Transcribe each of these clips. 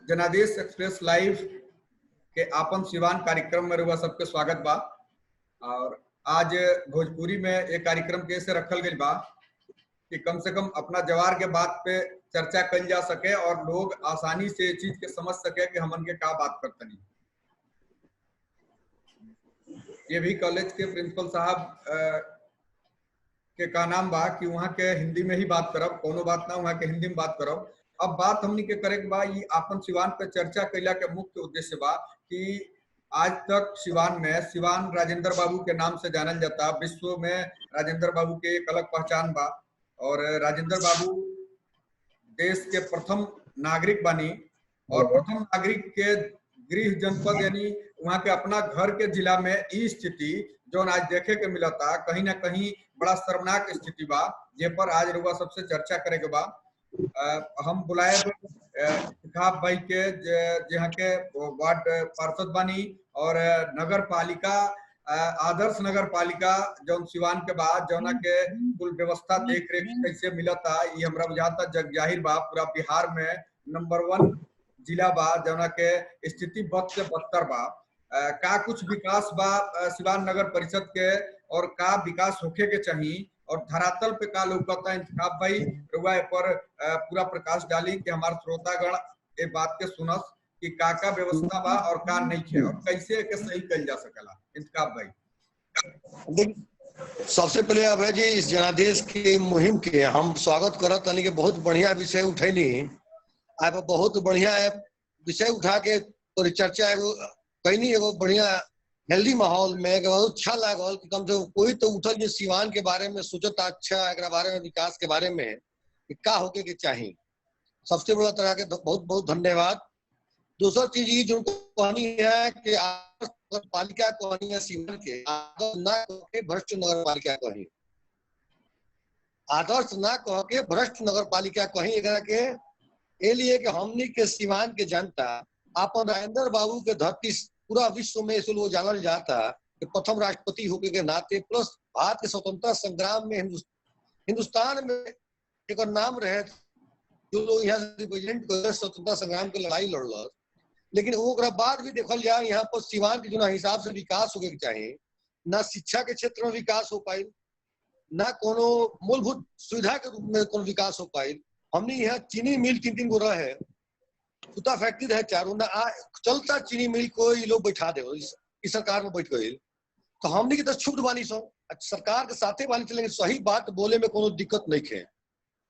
जनादेश express live के आपन सिवान कार्यक्रम में रुआ सबके स्वागत बा। और आज भोजपुरी में एक कार्यक्रम कैसे रखल गई बा कि कम से कम अपना जवार के बात पे चर्चा कल जा सके और लोग आसानी से ये चीज के समझ सके कि हमन के का बात करतनी। ये भी कॉलेज के प्रिंसिपल साहब के का नाम बा कि वहाँ के हिंदी में ही बात करब, कोनो बात ना वहाँ के हिंदी में बात करब। अब बात हमनी के करे के बा ये आपन सिवान पे चर्चा कैला के मुख्य उद्देश्य बा कि आज तक सिवान में सिवान राजेंद्र बाबू के नाम से जानल जाता। विश्व में राजेंद्र बाबू के एक अलग पहचान बा और राजेंद्र बाबू देश के प्रथम नागरिक बनी और प्रथम नागरिक के गृह जनपद यानी वहाँ के अपना घर के जिला में ई स्थिति जो आज देखे के मिला था, कहीं ना कहीं बड़ा शर्मनाक स्थिति बा जे पर आज रुआ सबसे चर्चा करे के बा। हम बुलाए इंतखाब भाई के जहाँ के वार्ड पार्षद बनी और नगर पालिका आदर्श नगर पालिका जौन सिवान के बाद जौना के कुल व्यवस्था देख रेख कैसे मिला था ये हमरा बुझाता जग जाहिर बा। पूरा बिहार में नंबर 1 जिला बा जौना के स्थिति बद से बदतर बा। का कुछ विकास बा सिवान नगर परिषद के और का विकास होखे के चाहिए और धरातल पे का लौकता इंतखाब भाई रुआ पर पूरा प्रकाश डाली कि हमारे श्रोतागण ये बात के सुनस कि का व्यवस्था बा और का नहीं है और कैसे के सही कल जा सकेला। इंतखाब भाई सबसे पहले अब है जी इस जनादेश की मुहिम के हम स्वागत करत यानी कि बहुत बढ़िया विषय उठैनी। आप बहुत बढ़िया विषय उठा के परिचर्चा एगो कैनी एगो बढ़िया हेल्दी माहौल में बहुत अच्छा लागल कि कम से कम कोई तो उठल जो सिवान के बारे में सोचता अच्छा एक बारे में विकास के बारे में कि का होके के चाहिए। सबसे बड़ा तरह के बहुत बहुत धन्यवाद। दूसरा चीज ये जो कहानी है कि नगर पालिका कहानी है सिवान के आदर्श ना कह के भ्रष्ट नगर पालिका कही, आदर्श ना कह के भ्रष्ट नगर पालिका कही। एकरा के ए लिए कि हमनी के सिवान के जनता अपन राजेंद्र बाबू के धरती पूरा विश्व में इसे लोग जानल जाता कि प्रथम राष्ट्रपति होके के नाते प्लस भारत के स्वतंत्रता संग्राम में हिंदुस्तान में एक नाम रहे जो लोग यहाँ रिप्रेजेंट कर स्वतंत्रता संग्राम के लड़ाई लड़ल। लेकिन ओकरा बाद भी देखल जाए यहाँ पर सिवान के जो हिसाब से विकास होके चाहिए ना शिक्षा के क्षेत्र में विकास हो पाई ना कोनो मूलभूत सुविधा के रूप में कोनो विकास हो पाई। हमने यहाँ चीनी मिल 3-3 गो रहे सूता फैक्ट्री रहे चारों ना चलता चीनी मिल को ये लोग बैठा दे इस सरकार में बैठ गए तो हमने की तो क्षुब्ध बानी सो सरकार के साथे बानी चलेंगे। सही बात बोले में कोनो दिक्कत नहीं है,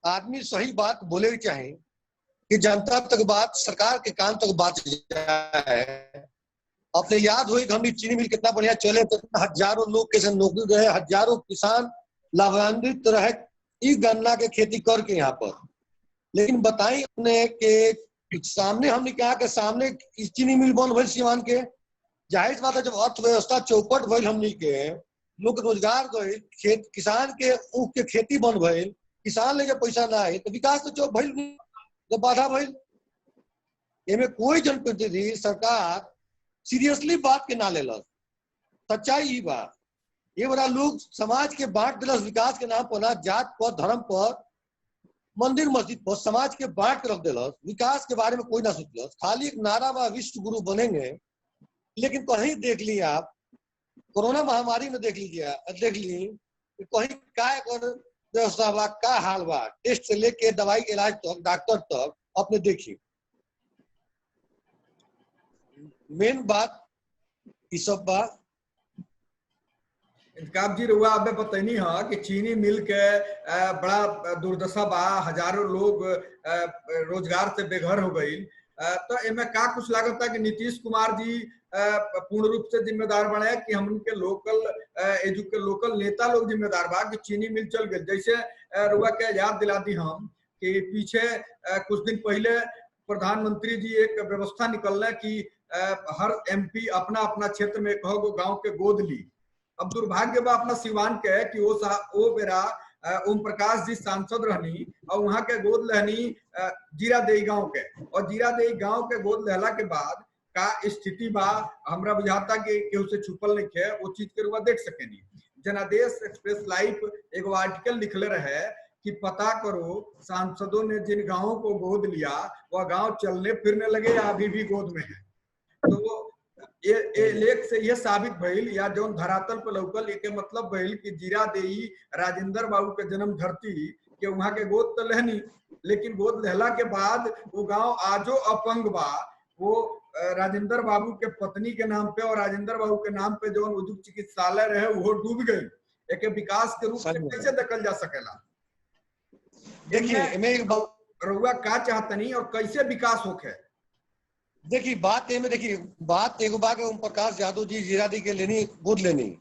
आदमी सही बात बोले के चाहे कि जनता तक बात सरकार के कान तक बात जाए। अपने याद हुई हमने चीनी मिल कितना बढ़िया चले तो हजारों लोग कैसे नौकरी रहे, हजारों किसान लाभान्वित रहे गन्ना के खेती करके यहाँ पर। लेकिन बताई अपने के सामने हमने कहा कि सामने चीनी मिल बंद भइल सिवान के जाहिर बात है जब अर्थव्यवस्था चौपट भइल हमने के लोग रोजगार गए खेत किसान के ऊख के खेती बंद भइल किसान लेके पैसा ना आए तो विकास तो चौप भइल जब बाधा भइल। एमे कोई जनप्रतिनिधि सरकार सीरियसली बात के ना लेलस। सच्चाई ही बा ये बड़ा लोग समाज के बांट दिलस विकास के नाम पर ना जात पर धर्म पर मंदिर मस्जिद पर समाज के बांट के रख दिलस। विकास के बारे में कोई ना सोचलस, खाली एक नारा बा विश्व गुरु बनेंगे। लेकिन कहीं देख ली आप कोरोना महामारी में देख लीजिए देख ली कहीं क्या व्यवस्था बा का हाल बा टेस्ट से लेके दवाई इलाज तक डॉक्टर तक अपने देखिए। मेन बात इस सब बा इंतखाब जी रुआ अब बतैनी है कि चीनी मिल के बड़ा दुर्दशा बा, हजारों लोग रोजगार से बेघर हो गई। तो इनमें का कुछ लागत है कि नीतीश कुमार जी पूर्ण रूप से जिम्मेदार बने कि हम उनके लोकल नेता लोग जिम्मेदार बा कि चीनी मिल चल गए। जैसे रुआ के याद दिला दी हम कि पीछे कुछ दिन पहले प्रधानमंत्री जी एक व्यवस्था निकलने की हर MP अपना अपना क्षेत्र में कहो गांव के गोद ली। अब दुर्भाग्य बा अपना सिवान के कि वो बेरा ओम प्रकाश जी सांसद रहनी और वहां के गोद लहनी जीरादेई गांव के और जीरादेई गांव के गोद लहला के बाद का स्थिति बा हमरा बुझाता कि केहू से छुपल नहीं है। वो चीज के रुआ देख सकेनी। जनादेश एक्सप्रेस लाइव एगो आर्टिकल लिखले रहे कि पता करो सांसदों ने जिन गांवों को गोद लिया वह गांव चलने फिरने लगे या अभी भी गोद में है। तो ये लेख से यह साबित भइल या जौन धरातल पर लौकल के मतलब भइल कि जीरा देई राजेंद्र बाबू के जन्म धरती के वहां के गोद तो लेहनी, लेकिन गोद लेहला के बाद वो गांव आजो अपंग बा। वो राजेंद्र बाबू के पत्नी के नाम पे और राजेंद्र बाबू के नाम पे जो उद्योग चिकित्सालय रहे वो डूब गई। एक विकास के रूप से कैसे देखल जा सकेला? देखिए रउआ का चाहतनी और कैसे विकास होखे? देखिए बात एगो बात ओम प्रकाश यादव जी जीरादी के लेनी गोद लेनी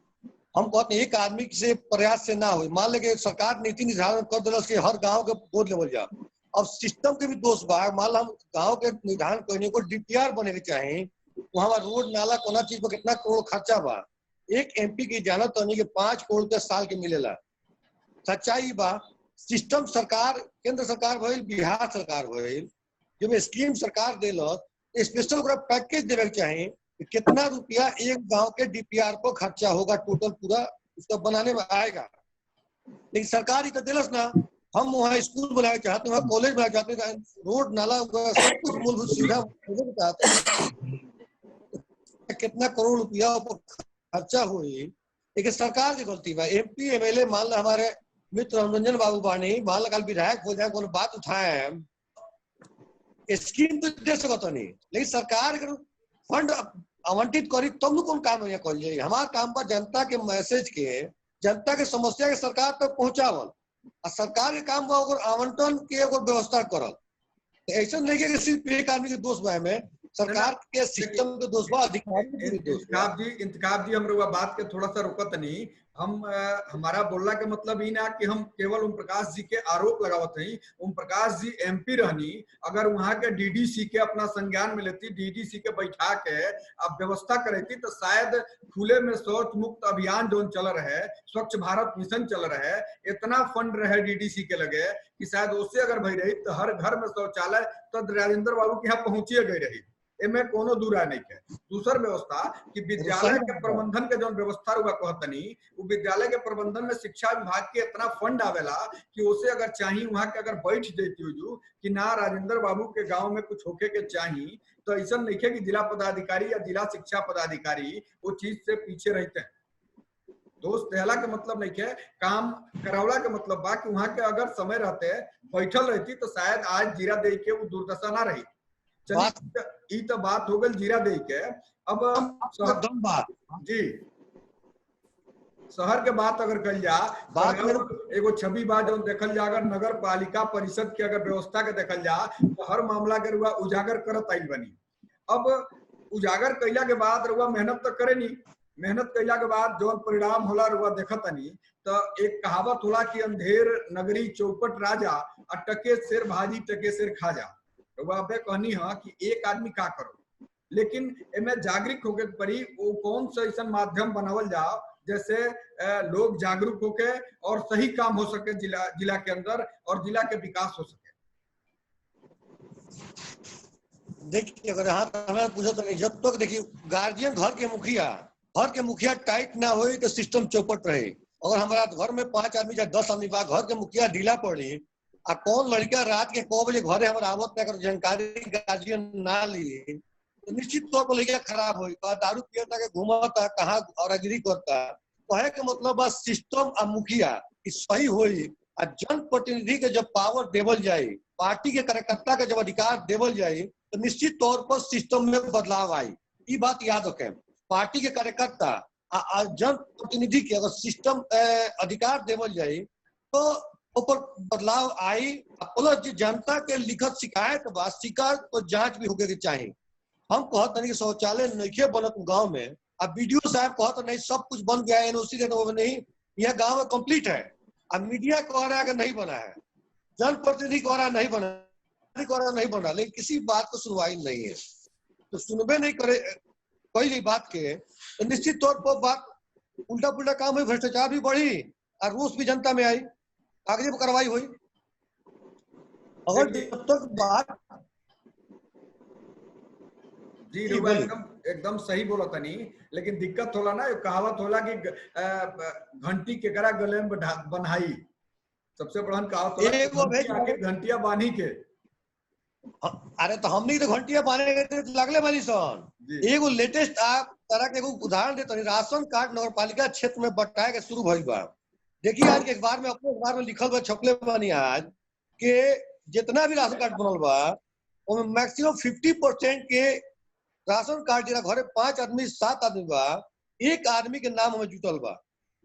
हम कहते एक आदमी से प्रयास से ना हो। मान ले कि सरकार नीति निर्धारण कर दिलस कि हर गांव के गोद लेवल जा। अब सिस्टम के भी दोष बा। मान लो हम गांव के निर्धारण करने को डीपीआर बने के चाहे, वहां रोड नाला कोना चीज पर कितना करोड़ खर्चा बा। एक एमपी की जानत तो नहीं कि 5 करोड़ के साल के मिलेला। सच्चाई बा सिस्टम सरकार केंद्र सरकार भइल बिहार सरकार भइल जब स्कीम सरकार देलत स्पेशल पैकेज देवे के चाहे कितना रुपया एक गांव के डीपीआर पर खर्चा होगा टोटल पूरा उसका बनाने में आएगा। लेकिन सरकार ही तो दिलस ना। हम वहाँ स्कूल बनाए चाहते हैं, वहाँ कॉलेज बनाए चाहते हैं, रोड नाला सब कुछ मूलभूत सुविधा चाहते हैं। कितना करोड़ रुपया खर्चा हुई लेकिन सरकार की गलती बा। एमपी एमएलए मान लो हमारे मित्र रंजन बाबू बानी मान लो कल विधायक हो जाए कोनो बात उठाए स्कीम तो दे सकता नहीं, लेकिन सरकार फंड आवंटित करी तब कौन काम है कर जाए। हमारा काम पर जनता के मैसेज के जनता के समस्या के सरकार तक पहुंचावल और सरकार के काम बा आवंटन के व्यवस्था करल। ऐसा नहीं कि सिर्फ एक आदमी के दोष बा में सरकार के सिस्टम के दोष बा अधिकारी के दोष बा। इंतखाब जी हम बात के थोड़ा सा रुकत नहीं। हम हमारा बोलना के मतलब ही ना कि हम केवल ओम प्रकाश जी के आरोप लगावत नहीं। ओम प्रकाश जी एमपी रहनी, अगर वहां के डीडीसी के अपना संज्ञान में लेती, डीडीसी के बैठा के अब व्यवस्था करती तो शायद खुले में शौच मुक्त अभियान जो चल रहे, स्वच्छ भारत मिशन चल रहे, इतना फंड रहे डीडीसी के लगे कि शायद उससे अगर भई रही तो हर घर में शौचालय तो राजेंद्र बाबू के यहाँ पहुंचिए गई रही। एमे कोनो दूरा नहीं है। दूसर व्यवस्था कि विद्यालय के प्रबंधन के जो व्यवस्था रुआ कहतनी वो विद्यालय के प्रबंधन में शिक्षा विभाग के इतना फंड आवेला कि उसे अगर चाहिए वहां के अगर बैठ देती हुई कि ना राजेंद्र बाबू के गांव में कुछ होके के चाहिए तो ऐसा नहीं है कि जिला पदाधिकारी या जिला शिक्षा पदाधिकारी वो चीज से पीछे रहते हैं। दोस्त देहला के मतलब नहीं है, काम करवला के मतलब बा कि वहां के अगर समय रहते बैठल रहती तो शायद आज जीरा दे के वो दुर्दशा ना रही। चलिए तो बात हो गई जीरा दे के। अब जी शहर के बात अगर कल जा एगो छवि बात जो देखल जा अगर नगर पालिका परिषद के अगर व्यवस्था के देखल जा तो हर मामला के रुआ उजागर करत आइल बनी। अब उजागर कैला के बाद रुआ मेहनत तो करे नहीं, मेहनत कैला के बाद जो परिणाम होला रुआ देखत नहीं। तो एक कहावत होला कि अंधेर नगरी चौपट राजा और टके शेर भाजी टके शेर खा जा। वह कहनी है कि एक आदमी का करो, लेकिन एमे जागरूक होके पड़ी वो कौन सा ऐसा माध्यम बनावल जाओ जैसे लोग जागरूक होके और सही काम हो सके जिला के अंदर और जिला के विकास हो सके। देखिए अगर हमें पूछा तो जब तक देखिए गार्जियन घर के मुखिया टाइट ना हो तो सिस्टम चौपट रहे। अगर हमारा घर में 5 आदमी या 10 आदमी बा घर के मुखिया ढीला पड़ी आ कौन लड़का रात के 9 बजे घरे हमारे आवत अगर जानकारी गार्जियन ना लिए तो निश्चित तौर पर लड़का खराब हो दारू पियता के घूमता कहाँ औरागिरी करता। कहे के मतलब बस सिस्टम आ मुखिया सही होई आ जनप्रतिनिधि के जब पावर देवल जाए पार्टी के कार्यकर्ता के जब अधिकार देवल जाए तो निश्चित तौर पर सिस्टम में बदलाव आई। ये बात याद रखें। पार्टी के कार्यकर्ता जनप्रतिनिधि के अगर सिस्टम अधिकार देवल जाए तो ऊपर बदलाव आई। प्लस जनता के लिखत शिकायत बा शिकायत तो जांच भी होके चाहिए। हम कहते नहीं शौचालय नहीं बनत गांव में अब वीडियो साहब कहते नहीं सब कुछ बन गया एनओसी के नहीं यह गांव में कंप्लीट है। अब मीडिया कह रहा है कि नहीं बना है, जनप्रतिनिधि कह रहा नहीं बना लेकिन किसी बात को सुनवाई नहीं है तो सुनबे नहीं करे कोई बात के तो निश्चित तौर पर बात उल्टा पुल्टा काम हुई, भ्रष्टाचार भी बढ़ी और रोष भी जनता में आई, आगे कार्रवाई हुई। अगर जब तक बात जी एकदम सही बोला तनी, लेकिन दिक्कत होला ना कहावत होला कि घंटी केकरा गले में बन्हाई सबसे बड़ा कहावत होला कि एगो भेज घंटिया के घंटिया बानी के। अरे तो हमनी तो घंटिया बांधे के तो लगले बानी सन। जी एगो लेटेस्ट आप तरह के एगो उदाहरण देते हैं, राशन कार्ड नगर पालिका क्षेत्र में बंटाए के शुरू भइल बा। देखिए आज के अखबार में, अपने अखबार में लिखल बा, छपले बानी आज के जितना भी राशन कार्ड बनल बा उसमें मैक्सिमम 50% के राशन कार्ड जरा घरे 5 आदमी 7 आदमी बा, एक आदमी के नाम हमें जुटल बा।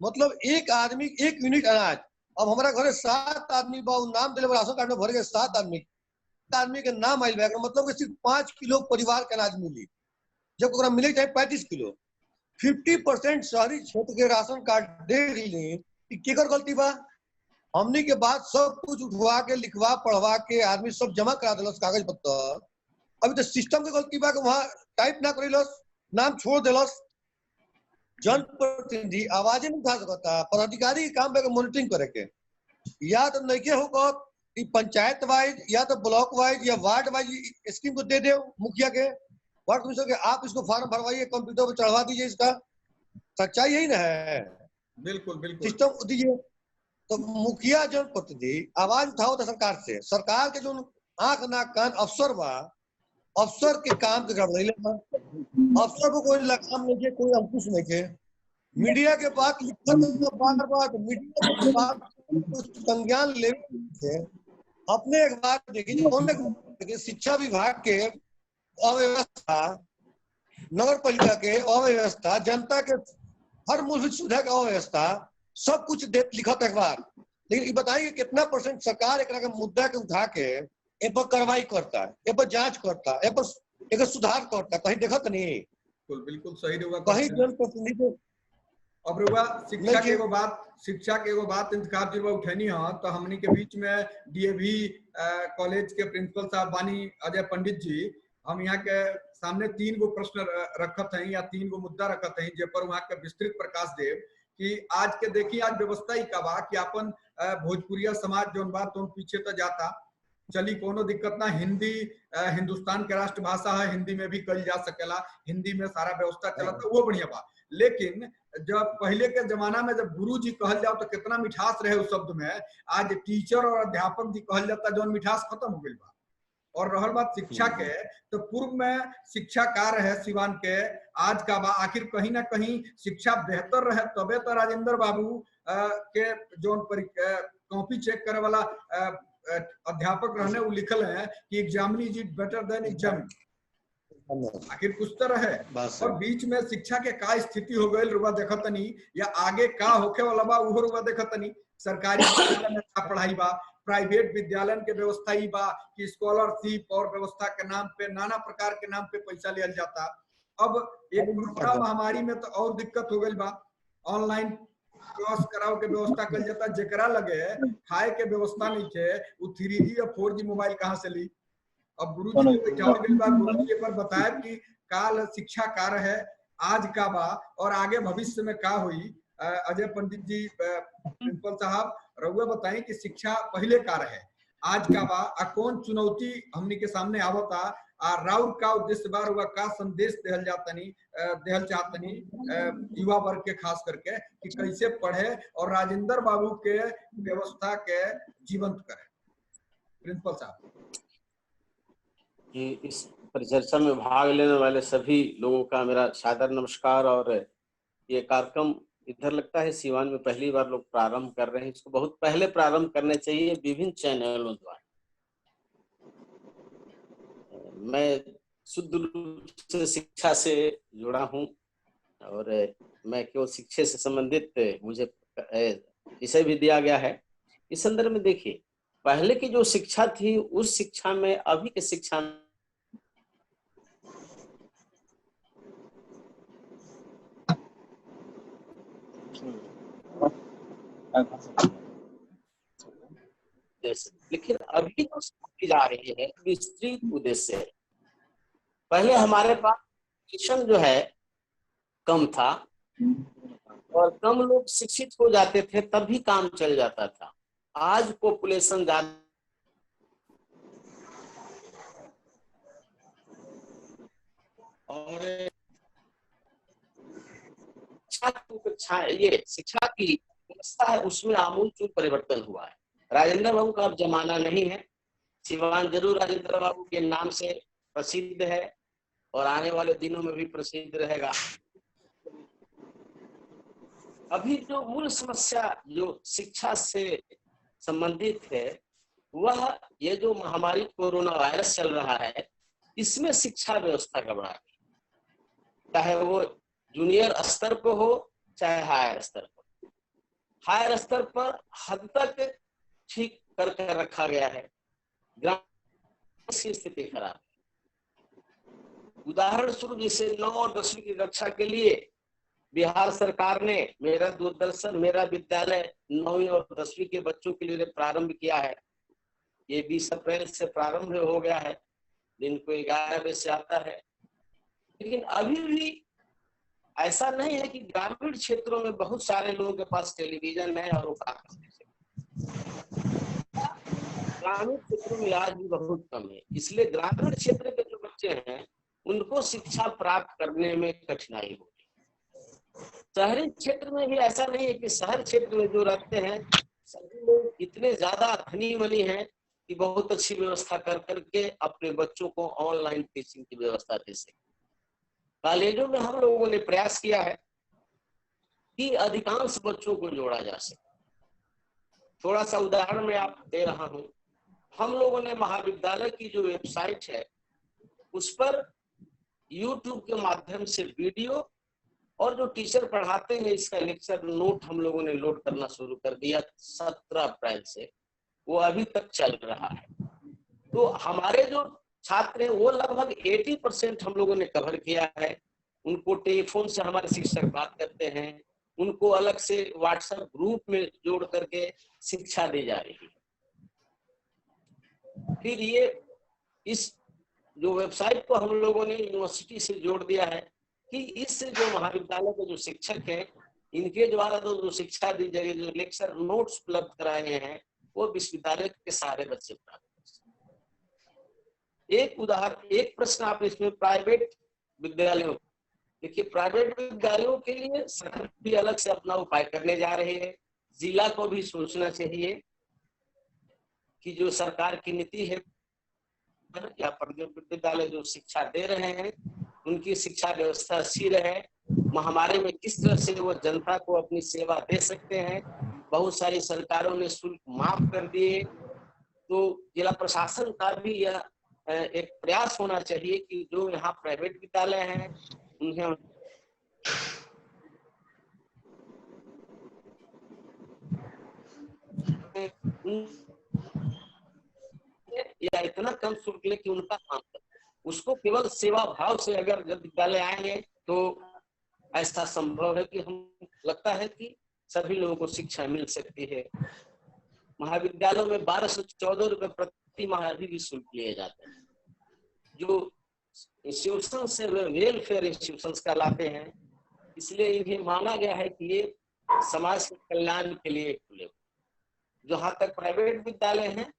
मतलब एक आदमी 1 यूनिट अनाज। अब हमारा घरे 7 आदमी बा, नाम दिले राशन कार्ड में भर के 7 आदमी के नाम आयल बा, मतलब कि सिर्फ 5 किलो परिवार के अनाज मिली, जब ओकरा मिले चाहे 35 किलो। 50% शहरी क्षेत्र के राशन कार्ड दे रही, केकर गलती बा? हमनी के बाद सब कुछ उठवा के लिखवा पढ़वा के आदमी सब जमा करा दिलस कागज पत्तर। अभी तो सिस्टम के गलती बा कि वहां टाइप ना करिलस, नाम छोड़ दिलस। जनप्रतिनिधि आवाज नहीं उठा सकता, पर अधिकारी काम पे मॉनिटरिंग करे के या तो नहीं के हो, पंचायत वाइज या तो ब्लॉक वाइज या वार्ड वाइज स्कीम को दे दे मुखिया के, वार्ड कमिश्नर के, आप इसको फॉर्म भरवाइए, कंप्यूटर पर चढ़वा दीजिए। इसका सच्चाई यही ना है। बिल्कुल बिल्कुल सिस्टम दीजिए। तो मुखिया जनप्रतिनिधि आवाज उठाओ तो सरकार से, सरकार के जो आंख नाक कान अफसर बा, अफसर के काम के गड़बड़ी बा, अफसर को कोई लगाम नहीं है, कोई अंकुश नहीं है। मीडिया के बात लिखत बार बार, मीडिया के बात कुछ संज्ञान ले अपने एक बात देखिए, शिक्षा विभाग के अव्यवस्था, नगर पालिका के अव्यवस्था, जनता के हर मूलभूत सुविधा के अव्यवस्था, सब कुछ लिखत अखबार। लेकिन ये बताइए कितना % सरकार एक मुद्दा के उठा के ए पर कार्रवाई करता है, ए पर जांच करता है, ए पर एक सुधार करता है? कहीं देखत नहीं। बिल्कुल बिल्कुल सही रहुआ। कहीं जनप्रतिनिधि अब रहुआ शिक्षा के एगो बात इंतखाब जब उठैनी है तो हमनी के बीच में डीएवी कॉलेज के प्रिंसिपल साहब बानी अजय पंडित जी, हम यहाँ के सामने 3 गो प्रश्न रखत हैं या 3 गो मुद्दा रखत हैं, जे पर वहाँ के विस्तृत प्रकाश देव कि आज के देखिए आज व्यवस्था ही का बा कि अपन भोजपुरिया समाज जो बात तो पीछे तो जाता चली, कोनो दिक्कत ना। हिंदी हिंदुस्तान के राष्ट्र भाषा है, हिंदी में भी कल जा सकेला, हिंदी में सारा व्यवस्था चला तो वो बढ़िया बा। लेकिन जब पहले के जमाना में जब गुरु जी कहल जाओ तो कितना मिठास रहे उस शब्द में, आज टीचर और अध्यापक जी कहल जाता जो मिठास खत्म हो गई बा। और रहल बात शिक्षा के, तो पूर्व में शिक्षा कार्य है सिवान के, आज का बा आखिर कहीं ना कहीं शिक्षा बेहतर रहे तबे तो राजेंद्र बाबू के जो कॉपी चेक करे वाला अध्यापक रहने वो लिखल है कि examinee is better than examine, आखिर कुछ तो रहे। और बीच में शिक्षा के का स्थिति हो गई रुआ देखत नहीं, या आगे का होके वाला बा उहो रुआ देखत नहीं। सरकारी विद्यालय में का पढ़ाई बा, प्राइवेट विद्यालय के व्यवस्था ही बा कि स्कॉलरशिप और व्यवस्था के नाम पे नाना प्रकार के नाम पे पैसा लिया जाता। अब एक कोरोना महामारी में तो और दिक्कत हो गई बा, ऑनलाइन क्लास कराओ के व्यवस्था कर जाता, जेकरा लगे खाए के व्यवस्था नहीं थे वो 3G और 4G मोबाइल कहाँ से ली। अब गुरुजी के बैठावल गई बा, गुरुजी एक बार बताया कि काल शिक्षा कार्य है, आज का बा और आगे भविष्य में का हुई। अजय पंडित जी प्रिंसिपल साहब रउआ बताएं कि शिक्षा पहले कार्य है, आज का बा आ कौन चुनौती हमनी के सामने आवता, आ राउर का उद्देश्य बार हुआ का संदेश देहल चाहतनी युवा वर्ग के खास करके कि कैसे पढ़े और राजेंद्र बाबू के व्यवस्था के जीवंत करे। प्रिंसिपल साहब कि इस परिचर्चा में भाग लेने वाले सभी लोगों का मेरा सादर नमस्कार। और ये कार्यक्रम इधर लगता है सिवान में पहली बार लोग प्रारंभ कर रहे हैं, इसको बहुत पहले प्रारंभ करने चाहिए विभिन्न चैनलों द्वारा। मैं शुद्ध रूप से शिक्षा से जुड़ा हूं और मैं केवल शिक्षा से संबंधित मुझे विषय भी दिया गया है। इस संदर्भ में देखिए, पहले की जो शिक्षा थी उस शिक्षा में अभी की शिक्षा में लेकिन अभी जो की जा रही है विस्तृत उद्देश्य है। पहले हमारे पास शिक्षण जो है कम था और कम लोग शिक्षित हो जाते थे तभी काम चल जाता था। आज पॉपुलेशन ज्यादा और ये शिक्षा की व्यवस्था है उसमें आमूलचूल परिवर्तन हुआ है। राजेंद्र बाबू का अब जमाना नहीं है। सिवान जरूर राजेंद्र बाबू के नाम से प्रसिद्ध है और आने वाले दिनों में भी प्रसिद्ध रहेगा। अभी जो मूल समस्या जो शिक्षा से संबंधित है वह ये जो महामारी कोरोना वायरस चल रहा है, इसमें शिक्षा व्यवस्था गड़बड़ा है, चाहे वो जूनियर स्तर पर हो चाहे हायर स्तर पर। हायर स्तर पर हद तक ठीक करके रखा गया है, ग्रामीण की स्थिति खराब है। उदाहरण स्वरूप जैसे 9 और 10वीं की कक्षा के लिए बिहार सरकार ने मेरा दूरदर्शन मेरा विद्यालय 9वीं और 10वीं के बच्चों के लिए प्रारंभ किया है। ये 20 अप्रैल से प्रारंभ हो गया है, दिन को 11 बजे से आता है। लेकिन अभी भी ऐसा नहीं है कि ग्रामीण क्षेत्रों में बहुत सारे लोगों के पास टेलीविजन है और वो ग्रामीण क्षेत्रों में आज भी बहुत कम है। इसलिए ग्रामीण क्षेत्र के जो बच्चे हैं उनको शिक्षा प्राप्त करने में कठिनाई होगी। शहरी क्षेत्र में भी ऐसा नहीं है कि शहर क्षेत्र में जो रहते हैं सभी लोग इतने ज्यादा धनी मनी हैं कि बहुत अच्छी व्यवस्था कर करके अपने बच्चों को ऑनलाइन टीचिंग की व्यवस्था दे सके। कॉलेजों में हम लोगों ने प्रयास किया है कि अधिकांश बच्चों को जोड़ा जा सके। थोड़ा सा उदाहरण मैं आप दे रहा हूं। हम लोगों ने महाविद्यालय की जो वेबसाइट है उस पर YouTube के माध्यम से वीडियो और जो टीचर पढ़ाते हैं इसका लेक्चर नोट हम लोगों ने लोड करना शुरू कर दिया 17 अप्रैल से, वो अभी तक चल रहा है। तो हमारे जो छात्र हैं वो लगभग 80% हम लोगों ने कवर किया है। उनको टेलीफोन से हमारे शिक्षक बात करते हैं, उनको अलग से व्हाट्सएप ग्रुप में जोड़ करके शिक्षा दी जा रही है। फिर ये इस जो वेबसाइट को हम लोगों ने यूनिवर्सिटी से जोड़ दिया है कि इस जो महाविद्यालय के जो शिक्षक हैं इनके द्वारा जो शिक्षा दी जाएगी, जो लेक्चर नोट्स उपलब्ध कराए गए हैं वो विश्वविद्यालय के सारे बच्चे प्राप्त कर सकते। एक उदाहरण, एक प्रश्न आप इसमें प्राइवेट विद्यालयों, देखिए प्राइवेट विद्यालयों के लिए सरकार भी अलग से अपना उपाय करने जा रही है। जिला को भी सोचना चाहिए कि जो सरकार की नीति है या प्राइवेट विद्यालय जो शिक्षा दे रहे हैं उनकी शिक्षा व्यवस्था अच्छी रहे। महामारी में किस तरह से वो जनता को अपनी सेवा दे सकते हैं। बहुत सारी सरकारों ने शुल्क माफ कर दिए, तो जिला प्रशासन का भी यह एक प्रयास होना चाहिए कि जो यहाँ प्राइवेट विद्यालय हैं उन्हें या इतना कम शुल्क ले कि उनका काम करे। उसको केवल सेवा भाव से अगर जब विद्यालय आएंगे तो ऐसा संभव है कि हम लगता है कि सभी लोगों को शिक्षा मिल सकती है। महाविद्यालयों में 1214 रुपए प्रति माह भी शुल्क लिए जाते हैं। जो इंस्टीट्यूशन से वेलफेयर इंस्टीट्यूशन कहलाते हैं, इसलिए इन्हें माना गया है कि ये समाज के कल्याण के लिए खुले। जहां तक प्राइवेट विद्यालय हैं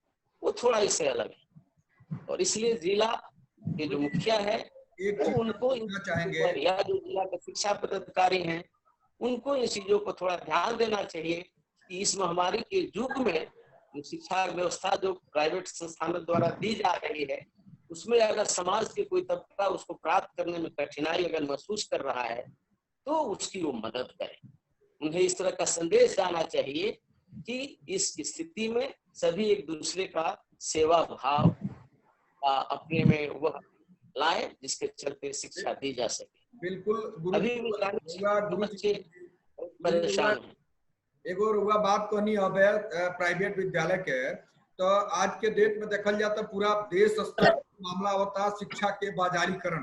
वो थोड़ा इससे अलग है और इसलिए जिला के जो मुखिया है वो उनको चाहेंगे या जो जिला के शिक्षा पदाधिकारी हैं उनको इन चीजों को थोड़ा ध्यान देना चाहिए कि इस महामारी के युग में जो शिक्षा व्यवस्था जो प्राइवेट संस्थानों द्वारा दी जा रही है उसमें अगर समाज के कोई तबका उसको प्राप्त करने में कठिनाई अगर महसूस कर रहा है तो उसकी वो मदद करे। उन्हें इस तरह का संदेश जाना चाहिए कि इस स्थिति में सभी एक दूसरे का सेवा भाव अपने में वह लाए जिसके चलते शिक्षा दी जा सके। बिल्कुल अभी भी बच्चे परेशान हैं। एगो रुआ बात कहनी अब प्राइवेट विद्यालय के, तो आज के डेट में देखल जाता पूरा देश स्तर मामला होता शिक्षा के बाजारीकरण।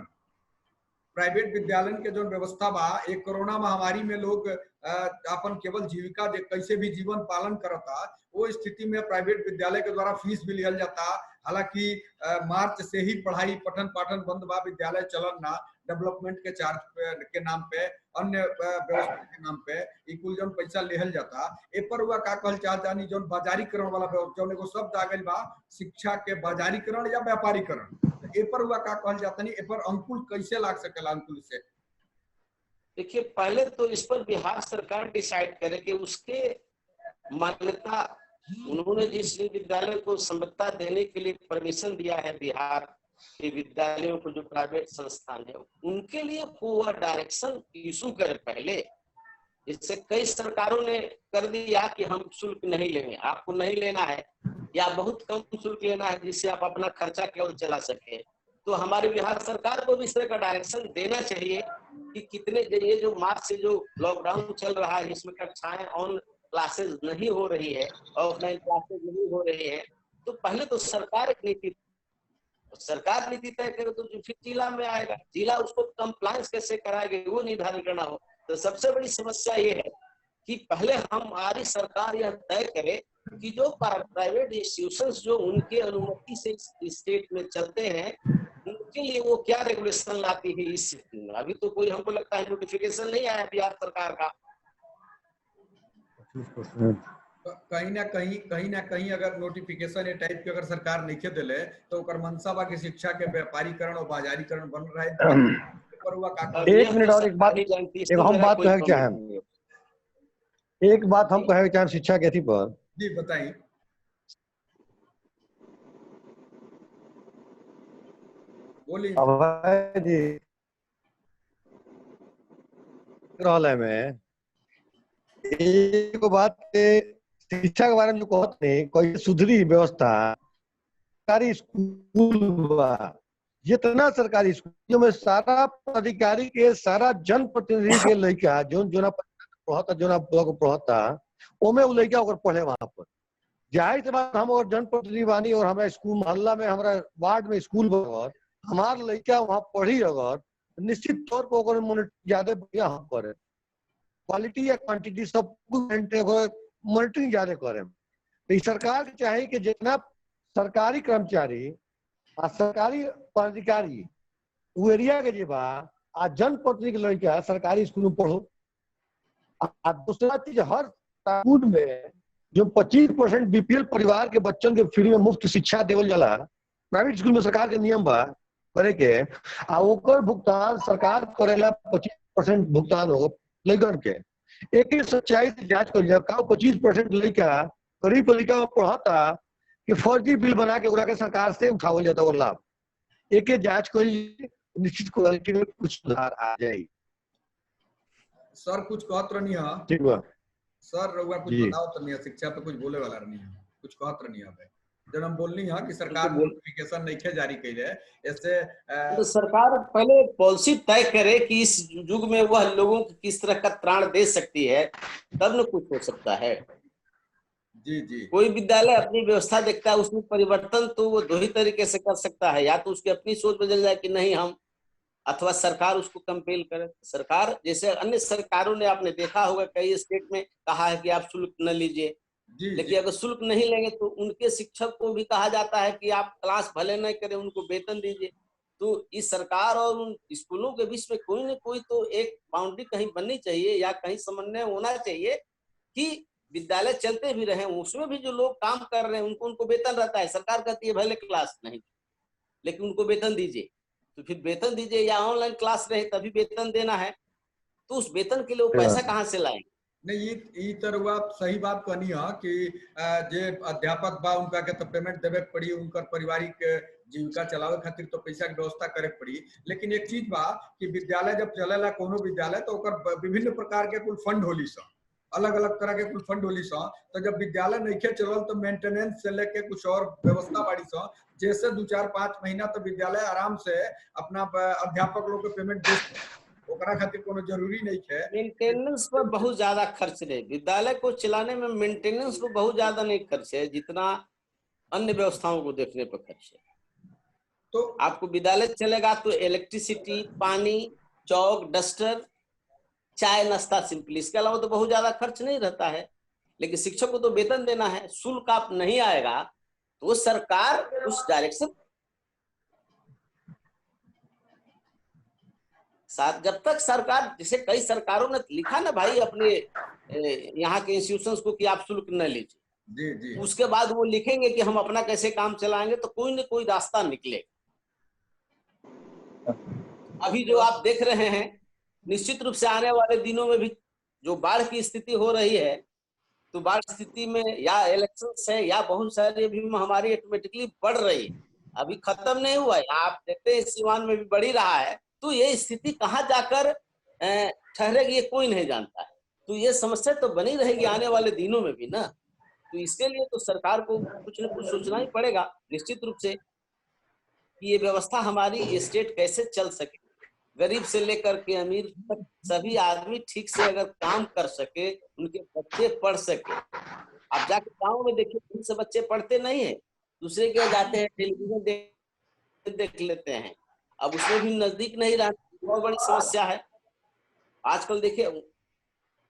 प्राइवेट विद्यालय के जो व्यवस्था बा एक कोरोना महामारी में लोग अपन केवल जीविका कैसे भी जीवन पालन करता, वो स्थिति में प्राइवेट विद्यालय के द्वारा फीस भी लिया जाता। हालांकि मार्च से ही पढ़ाई पठन पाठन बंद बा, विद्यालय चलन ना, डेवलपमेंट के चार्ज के नाम पे अन्य व्यवस्था के नाम पे ई कुल जन पैसा लेहल जाता। ए पर हुआ का कहल चाहता नहीं जो बाजारीकरण वाला जो एगो शब्द आ गइल बा शिक्षा के बाजारीकरण या व्यापारीकरण, ए पर हुआ का कहल जाता नहीं, ए पर अंकुल कैसे लाग सकेला अंकुल से? देखिए पहले तो इस पर बिहार सरकार डिसाइड करे कि उसके मान्यता उन्होंने जिस विद्यालय को संबद्धता देने के लिए परमिशन दिया है बिहार के विद्यालयों को, जो प्राइवेट संस्थान है, उनके लिए वो डायरेक्शन इशू करे पहले। इससे कई सरकारों ने कर दिया कि हम शुल्क नहीं लेंगे, आपको नहीं लेना है या बहुत कम शुल्क लेना है जिससे आप अपना खर्चा केवल चला सके। तो हमारे बिहार सरकार को भी इस तरह का डायरेक्शन देना चाहिए कि कितने, ये जो मार्च से जो लॉकडाउन चल रहा है, इसमें कक्षाएं ऑन क्लासेस नहीं हो रही है, ऑफलाइन क्लासेस नहीं हो रही है, तो पहले तो सरकार नीति तय करे, तो फिर जिला में आएगा, जिला उसको कंप्लायंस कैसे कराएगा वो निर्धारण करना हो। तो सबसे बड़ी समस्या ये है कि पहले हमारी सरकार यह तय करे कि जो प्राइवेट इंस्टीट्यूशंस जो उनके अनुमति से स्टेट में चलते हैं, उनके लिए वो क्या रेगुलेशन लाती है इस स्थिति में। अभी तो कोई, हमको लगता है, नोटिफिकेशन नहीं आया बिहार सरकार का। कहीं ना कहीं अगर नोटिफिकेशन ये टाइप के अगर सरकार नहीं दिले तो ओकर मनसा बा की शिक्षा के व्यापारीकरण और बाजारीकरण बन रहा है। पर हुआ का एक मिनट और एक बात, एक हम बात कहे के चाहें, एक बात हम कहे के चाहें शिक्षा के अथी पर। जी बताइए। बोलिए जी। रहल है में एक बात के शिक्षा के बारे में जो कहते हैं, कोई सुधरी व्यवस्था, सरकारी स्कूल बा, जितना सरकारी स्कूल में सारा अधिकारी के, सारा जनप्रतिनिधि के लड़का जोना पढ़ता, जोना ब्लॉक पढ़ता, ओमे वो लड़का ओकर पढ़े वहां पर। जाहिर सी बात, हम और जनप्रतिनिधि बानी और हमारा स्कूल मोहल्ला में, हमारा वार्ड में स्कूल बगर, हमार लड़का वहां पढ़ी अगर, निश्चित तौर पर ओकर मॉनिटरिंग ज्यादा बढ़िया हम करे, क्वालिटी या क्वांटिटी सब मॉनिटरिंग ज्यादा करे। तो सरकार के चाहिए कि जितना सरकारी कर्मचारी आ सरकारी पदाधिकारी वो एरिया के जे बा आ जनप्रतिनिधि के लड़का सरकारी स्कूल में पढ़ो। आ दूसरा चीज, हर स्कूल में जो 25% बीपीएल परिवार के बच्चन के फ्री में मुफ्त शिक्षा देवल जाला, प्राइवेट स्कूल में सरकार के नियम बा करे के, आ ओकर भुगतान सरकार करेला 25% भुगतान हो लड़कन के। एक सच्चाई से जांच कर लिया, 25% लड़का गरीब लड़का पढ़ता कि फर्जी बिल बना के उड़ा के सरकार से उठावल जाता वो लाभ। एक जांच कर, निश्चित क्वालिटी में कुछ सुधार आ जाए। सर कुछ कहत रहनी है। ठीक बा सर रउआ कुछ बताओ तो नहीं, शिक्षा पे कुछ बोले वाला नहीं है, कुछ कहत रहनी है। जब हम बोलनी है कि सरकार नोटिफिकेशन नहीं जारी कैले, ऐसे तो सरकार पहले पॉलिसी तय करे कि इस युग में वह लोगों को किस तरह का त्राण दे सकती है, तब न कुछ हो सकता है। जी जी। कोई विद्यालय अपनी व्यवस्था देखता है, उसमें परिवर्तन तो वो दो ही तरीके से कर सकता है, या तो उसकी अपनी सोच बदल जाए कि नहीं हम, अथवा सरकार उसको कंपेल करे। सरकार, जैसे अन्य सरकारों ने, आपने देखा होगा कई स्टेट में कहा है कि आप शुल्क न लीजिए, लेकिन अगर शुल्क नहीं लेंगे तो उनके शिक्षक को भी कहा जाता है कि आप क्लास भले नहीं करें, उनको वेतन दीजिए। तो इस सरकार और उन स्कूलों के बीच में कोई न कोई तो एक बाउंड्री कहीं बननी चाहिए, या कहीं समन्वय होना चाहिए कि विद्यालय चलते भी रहे, उसमें भी जो लोग काम कर रहे हैं उनको वेतन रहता है। सरकार कहती है भले क्लास नहीं, लेकिन उनको वेतन दीजिए। तो फिर वेतन दीजिए, या ऑनलाइन क्लास रहे तभी वेतन देना है, तो उस वेतन के लिए वो पैसा कहाँ से लाएंगे? नहीं, ये तरह सही बात कहनी है कि जे अध्यापक बा उनका के तो पेमेंट देवे पड़ी, उनकर पारिवारिक जीविका चलावे खातिर तो पैसा की व्यवस्था करे पड़ी। लेकिन एक चीज बा कि विद्यालय जब चलेला कोनो विद्यालय, तो ओकर विभिन्न प्रकार के कुल फंड होली सा, अलग अलग तरह के कुल फंड होली सा। तो जब विद्यालय नहीं चलल तो मेंटेनेंस से लेके कुछ और व्यवस्था बाड़ी सा, जैसे 2-4-5 महीना तो विद्यालय आराम से अपना अध्यापक लोग के पेमेंट दे, ओकरा खातिर कोनो जरूरी नहीं है। मेंटेनेंस पर बहुत ज्यादा खर्च नहीं, विद्यालय को चलाने में मेंटेनेंस पर बहुत ज्यादा नहीं खर्च है जितना अन्य व्यवस्थाओं को देखने पर खर्च है। तो आपको विद्यालय चलेगा तो इलेक्ट्रिसिटी, पानी, चौक, डस्टर, चाय नाश्ता, सिंपली, इसके अलावा तो बहुत ज्यादा खर्च नहीं रहता है। लेकिन शिक्षक को तो वेतन देना है, शुल्क आप नहीं आएगा तो सरकार उस डायरेक्शन साथ, जब तक सरकार, जैसे कई सरकारों ने लिखा ना भाई अपने यहाँ के इंस्टीट्यूशंस को कि आप शुल्क न लीजिए, जी जी, उसके बाद वो लिखेंगे कि हम अपना कैसे काम चलाएंगे, तो कोई न कोई रास्ता निकले। अभी जो आप देख रहे हैं, निश्चित रूप से आने वाले दिनों में भी जो बाढ़ की स्थिति हो रही है, तो बाढ़ स्थिति में या इलेक्शन है या बहुत सारी भी महामारी ऑटोमेटिकली बढ़ रही है, अभी खत्म नहीं हुआ है। आप देखते हैं सीवान में भी बढ़ ही रहा है, तो ये स्थिति कहाँ जाकर ठहरेगी ये कोई नहीं जानता है। तो ये समस्या तो बनी रहेगी आने वाले दिनों में भी ना। तो इसके लिए तो सरकार को कुछ न कुछ सोचना ही पड़ेगा निश्चित रूप से, कि ये व्यवस्था हमारी स्टेट कैसे चल सके, गरीब से लेकर के अमीर तक सभी आदमी ठीक से अगर काम कर सके, उनके बच्चे पढ़ सके। आप जाके गाँव में देखिए, बहुत से बच्चे पढ़ते नहीं है, दूसरे के यहाँ जाते हैं, टेलीविजन देख लेते हैं। अब उसमें भी नजदीक नहीं रहती, बहुत बड़ी समस्या है। आजकल देखिए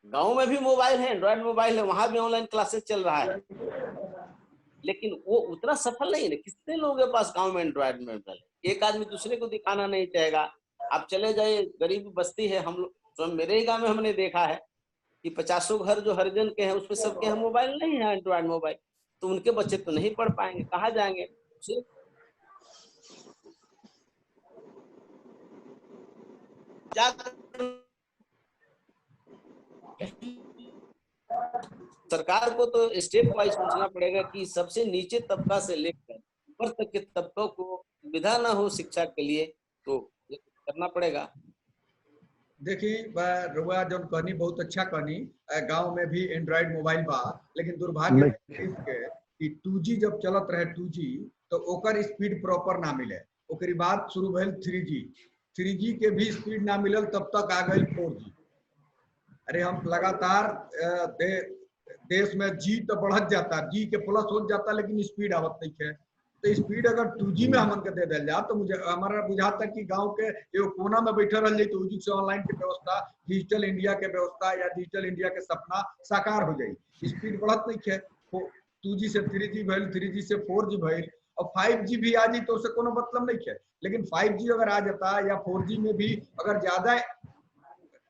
गांव में भी मोबाइल है, एंड्रॉइड मोबाइल है, वहां भी ऑनलाइन क्लासेस चल रहा है, लेकिन वो उतना सफल नहीं है। कितने लोगों के पास गांव में एंड्रॉइड मोबाइल है, एक आदमी दूसरे को दिखाना नहीं चाहेगा। आप चले जाइए, गरीब बस्ती है, हम लोग तो मेरे ही गांव में हमने देखा है कि 50 घर जो हरिजन के हैं उसमें सबके यहाँ मोबाइल नहीं है, एंड्रॉइड मोबाइल, तो उनके बच्चे तो नहीं पढ़ पाएंगे, कहाँ जाएंगे। सरकार को तो स्टेप वाइज सोचना पड़ेगा कि सबसे नीचे तबका से लेकर ऊपर तक के तबकों को सुविधा ना हो शिक्षा के लिए, तो करना पड़ेगा। देखिए रुआ जो कहनी बहुत अच्छा कहनी, गांव में भी एंड्रॉइड मोबाइल बा, लेकिन दुर्भाग्य के कि 2G जब चलत रहे 2G तो ओकर स्पीड प्रॉपर ना मिले, ओकरी बाद शुरू भइल 3G के भी स्पीड ना मिलल, तब तक आ गई 4G। अरे हम लगातार देश में जी तो बढ़त जाता, जी के प्लस हो जाता, लेकिन स्पीड आवत नहीं है। तो स्पीड अगर 2G में हमन के दे दिल जा तो मुझे हमारा बुझाता कि गांव के एगो कोना में बैठे रह जाए, 2G से ऑनलाइन के व्यवस्था, डिजिटल इंडिया के व्यवस्था या डिजिटल इंडिया के सपना साकार हो जाए। स्पीड बढ़त नहीं है, 2G से 3G भइल, 3G से 4G भइल, और 5G भी आ जी तो उससे कोनो मतलब नहीं है। लेकिन 5G अगर आ जाता या 4G में भी अगर ज्यादा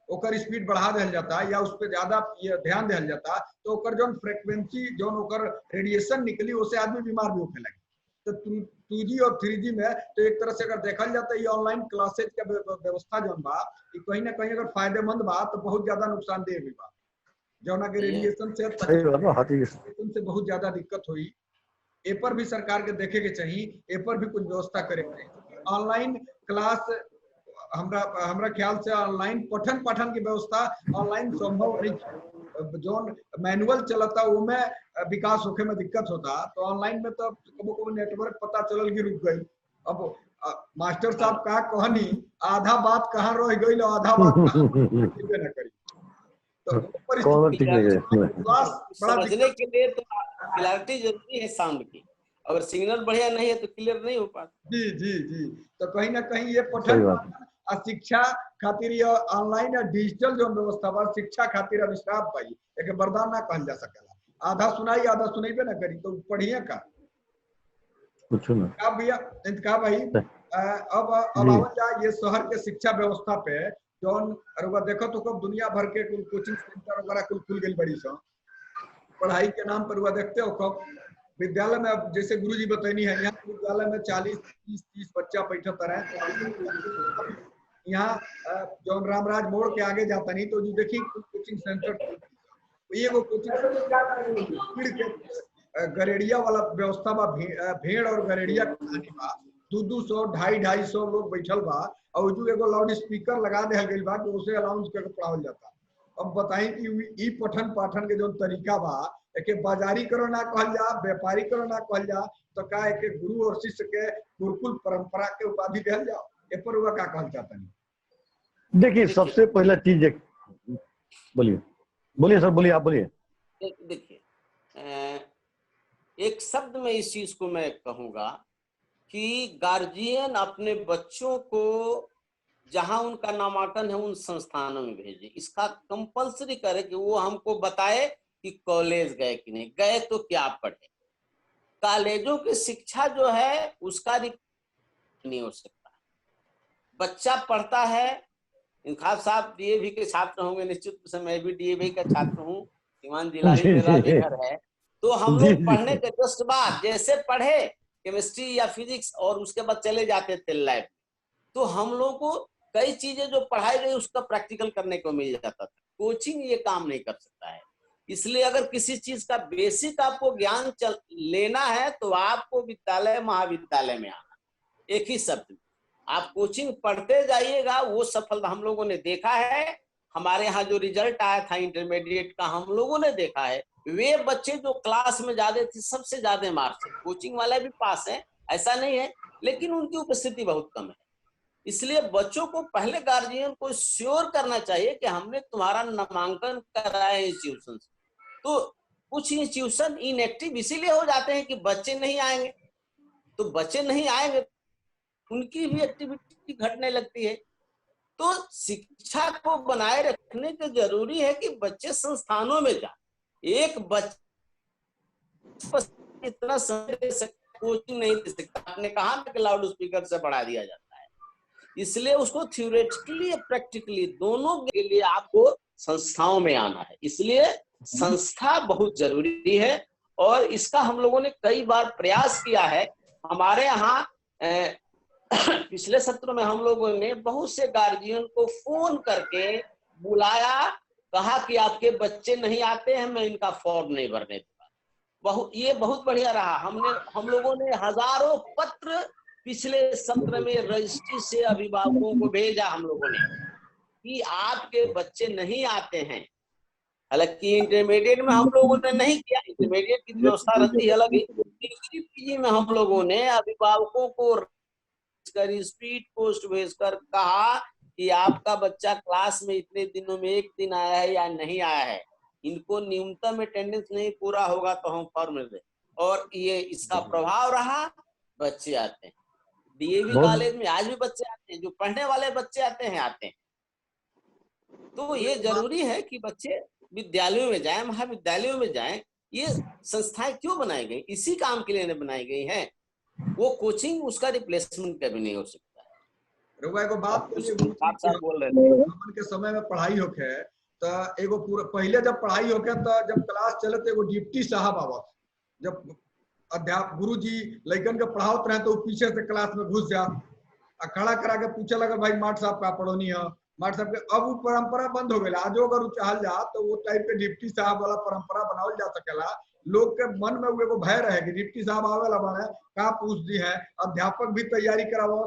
ओकर स्पीड बढ़ा दिया जाता या उस पर ज्यादा ध्यान दिया जाता, तो ओकर जो फ्रिक्वेंसी जो ओकर रेडिएशन निकली उससे आदमी बीमार भी होने लगे। तो 2G और 3G में तो एक तरह से अगर देखा जाता है ये ऑनलाइन क्लासेज का व्यवस्था जो बा कहीं ना कहीं अगर फायदेमंद बा तो बहुत ज्यादा नुकसानदेह भी बा, जो ना के रेडिएशन से बहुत ज्यादा दिक्कत हुई। ए पर भी सरकार के देखे के चाहिए, ए पर भी कुछ व्यवस्था करे। ऑनलाइन क्लास हमरा ख्याल से ऑनलाइन पठन पाठन की व्यवस्था ऑनलाइन संभव नहीं है। जो मैनुअल चलता वो में विकास होके में दिक्कत होता, तो ऑनलाइन में तो कबो नेटवर्क पता चलल कि रुक गई। अब मास्टर साहब का कहनी आधा बात कहाँ रह गई, आधा बात न करी, तो समझने के लिए तो क्लैरिटी जरूरी है साउंड की, अगर सिग्नल बढ़िया नहीं है तो क्लियर नहीं हो पाता। जी जी जी, तो कहीं ना कहीं ये पठन और शिक्षा खातिर ये ऑनलाइन या डिजिटल जो व्यवस्था बा शिक्षा खातिर अभिशाप भाई एक वरदान ना कहल जा सकेला। आधा सुनाई आधा सुनैबे ना करी तो पढ़िए का कुछ ना का भैया इंतका भाई। अब आवल जा ये शहर के शिक्षा व्यवस्था पे जौन अरुआ देखो तो कब दुनिया भर के कुल कोचिंग सेंटर वगैरह कुल खुल गई बड़ी सा, पढ़ाई के नाम पर हुआ देखते हो कब विद्यालय में, अब जैसे गुरुजी बतैनी है यहाँ विद्यालय में 40-30 बच्चा बैठत रहे। यहाँ जो रामराज मोड़ के आगे जाता नहीं तो देखिए कोचिंग सेंटर, ये वो कोचिंग गरेड़िया वाला व्यवस्था बा, भेड़ और गरेड़िया कहानी बा, 200-250 लोग बैठल बा, और जो एगो लाउड स्पीकर लगा दिया गई बा कि उसे अनाउंस करके पढ़ावल जाता। अब बताई कि ई पठन पाठन के जो तरीका बा एक बाजारीकरण ना कहल जा, व्यापारीकरण ना कहल जा, तो का एक गुरु और शिष्य के गुरुकुल परंपरा के उपाधि दिया जाओ, ए पर हुआ का कहल जाता नहीं। देखिए सबसे पहला चीज बोलिए बोलिए सर, बोलिए आप बोलिए। देखिए एक शब्द में इस चीज को मैं कहूंगा कि गार्जियन अपने बच्चों को जहां उनका नामांकन है उन संस्थानों में भेजे, इसका कंपलसरी करे कि वो हमको बताए कि कॉलेज गए कि नहीं गए, तो क्या पढ़े। कॉलेजों की शिक्षा जो है उसका नहीं हो सकता। बच्चा पढ़ता है, इंखाब साहब डीएवी के छात्र होंगे निश्चित रूप से, मैं भी डीएवी का छात्र हूँ, सीवान जिला ही मेरा भी घर है। तो हम लोग पढ़ने के जस्ट बाद जैसे पढ़े केमिस्ट्री या फिजिक्स और उसके बाद चले जाते थे लैब, तो हम लोग को कई चीजें जो पढ़ाई गई उसका प्रैक्टिकल करने को मिल जाता था। कोचिंग ये काम नहीं कर सकता है। इसलिए अगर किसी चीज का बेसिक आपको ज्ञान लेना है तो आपको विद्यालय महाविद्यालय में आना, एक ही शब्द में। आप कोचिंग पढ़ते जाइएगा, वो सफलता हम लोगों ने देखा है। हमारे यहाँ जो रिजल्ट आया था इंटरमीडिएट का, हम लोगों ने देखा है, वे बच्चे जो क्लास में ज्यादा थे, सबसे ज्यादा मार्क्स है। कोचिंग वाले भी पास है, ऐसा नहीं है, लेकिन उनकी उपस्थिति बहुत कम है। इसलिए बच्चों को पहले गार्जियन को श्योर करना चाहिए कि हमने तुम्हारा नामांकन कराया है इंस्टीट्यूशन से। तो कुछ इंस्टीट्यूशन इनएक्टिव इसीलिए हो जाते हैं कि बच्चे नहीं आएंगे, तो बच्चे नहीं आएंगे उनकी भी एक्टिविटी घटने लगती है। तो शिक्षा को बनाए रखने के जरूरी है कि बच्चे संस्थानों में जाए। एक बच्चा इतना समय दे सकता, कोचिंग नहीं दे सकता। आपने कहा कि लाउड स्पीकर से पढ़ा दिया जाता है, इसलिए उसको थ्योरेटिकली या प्रैक्टिकली दोनों के लिए आपको संस्थाओं में आना है। इसलिए संस्था बहुत जरूरी है और इसका हम लोगों ने कई बार प्रयास किया है। हमारे यहाँ पिछले सत्र में हम लोगों ने बहुत से गार्जियन को फोन करके बुलाया, कहा कि आपके बच्चे नहीं आते हैं, मैं इनका फॉर्म नहीं भरने दूंगा। ये बहुत बढ़िया रहा। हम लोगों ने हजारों पत्र पिछले सत्र में रजिस्ट्री से अभिभावकों को भेजा हम लोगों ने कि आपके बच्चे नहीं आते हैं। हालांकि इंटरमीडिएट में हम लोगों ने नहीं किया, इंटरमीडिएट की व्यवस्था रहती है अलग ही। डिग्री पीजी में हम लोगों ने अभिभावकों को स्पीड पोस्ट भेजकर कहा कि आपका बच्चा क्लास में इतने दिनों में एक दिन आया है या नहीं आया है, इनको न्यूनतम अटेंडेंस नहीं पूरा होगा तो हम फॉर्म दे। और ये इसका प्रभाव रहा, बच्चे आते हैं। डीएवी कॉलेज में आज भी बच्चे आते हैं, जो पढ़ने वाले बच्चे आते हैं। तो ये जरूरी है कि बच्चे विद्यालयों में जाएं, महाविद्यालयों में जाएं। ये संस्थाएं क्यों बनाई गई? इसी काम के लिए बनाई गई हैं। वो कोचिंग उसका रिप्लेसमेंट कभी नहीं हो सकता है। रुआ एगो बात बोल रहे थे हमन के समय में पढ़ाई होके तो एगो पूरा पहले जब पढ़ाई होके तो जब क्लास चले तो एगो डिप्टी साहब आवत, जब अध्यापक गुरु जी लड़कन के पढ़ावत रहे तो पीछे से क्लास में घुस जा खड़ा करा के पूछे लगा भाई माट साहब का पढ़ोनी है, माट साहब के। अब वो परंपरा बंद हो गई। आज अगर चाहल जा तो वो टाइप के डिप्टी साहब वाला परंपरा बनावल जा सकेला। लोग के मन में वो भाय रहे कि डिप्टी साहब आवेला बने का पूछ दी है, अध्यापक भी तैयारी करावो,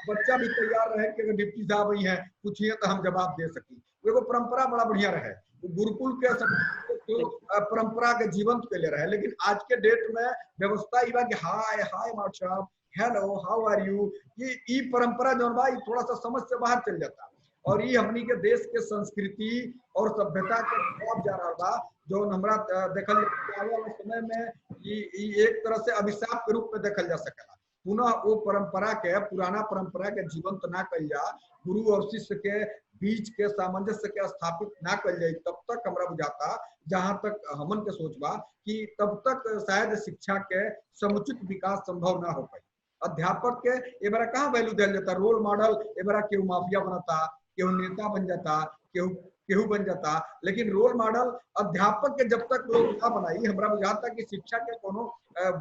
बच्चा भी तैयार रहे कि अगर डिप्टी साहब ही है पूछिए तो हम जवाब दे सकी। वो परंपरा बड़ा बढ़िया रहे, गुरुकुल के तो परंपरा के जीवंत के लिए रहे। लेकिन आज के डेट में व्यवस्था इवा कि हाय हाय माट साहब, हेलो हाउ आर यू, ये परंपरा जो बा थोड़ा सा समझ से बाहर चल जाता। और ये हमनी के देश के संस्कृति और सभ्यता के खिलाफ जा रहा बा, जो हमरा देखल आने वाले समय में ये एक तरह से अभिशाप के रूप में देखल जा सकेला। पुनः वो परंपरा के, पुराना परंपरा के जीवंत ना कल जा, गुरु और शिष्य के बीच के सामंजस्य के स्थापित ना कल जाए, तब तक हमरा बुझाता, जहां तक हमन के सोच बा कि तब तक शायद शिक्षा के समुचित विकास संभव ना हो पाई। अध्यापक के ए बार कहाँ वैल्यू दिया जाता, रोल मॉडल ए बार केहू माफिया बनता, केहू नेता बन जाता, केहू बन जाता। लेकिन रोल मॉडल अध्यापक के जब तक लोग ना बनाई, हमरा बुझाता कि शिक्षा के कोनो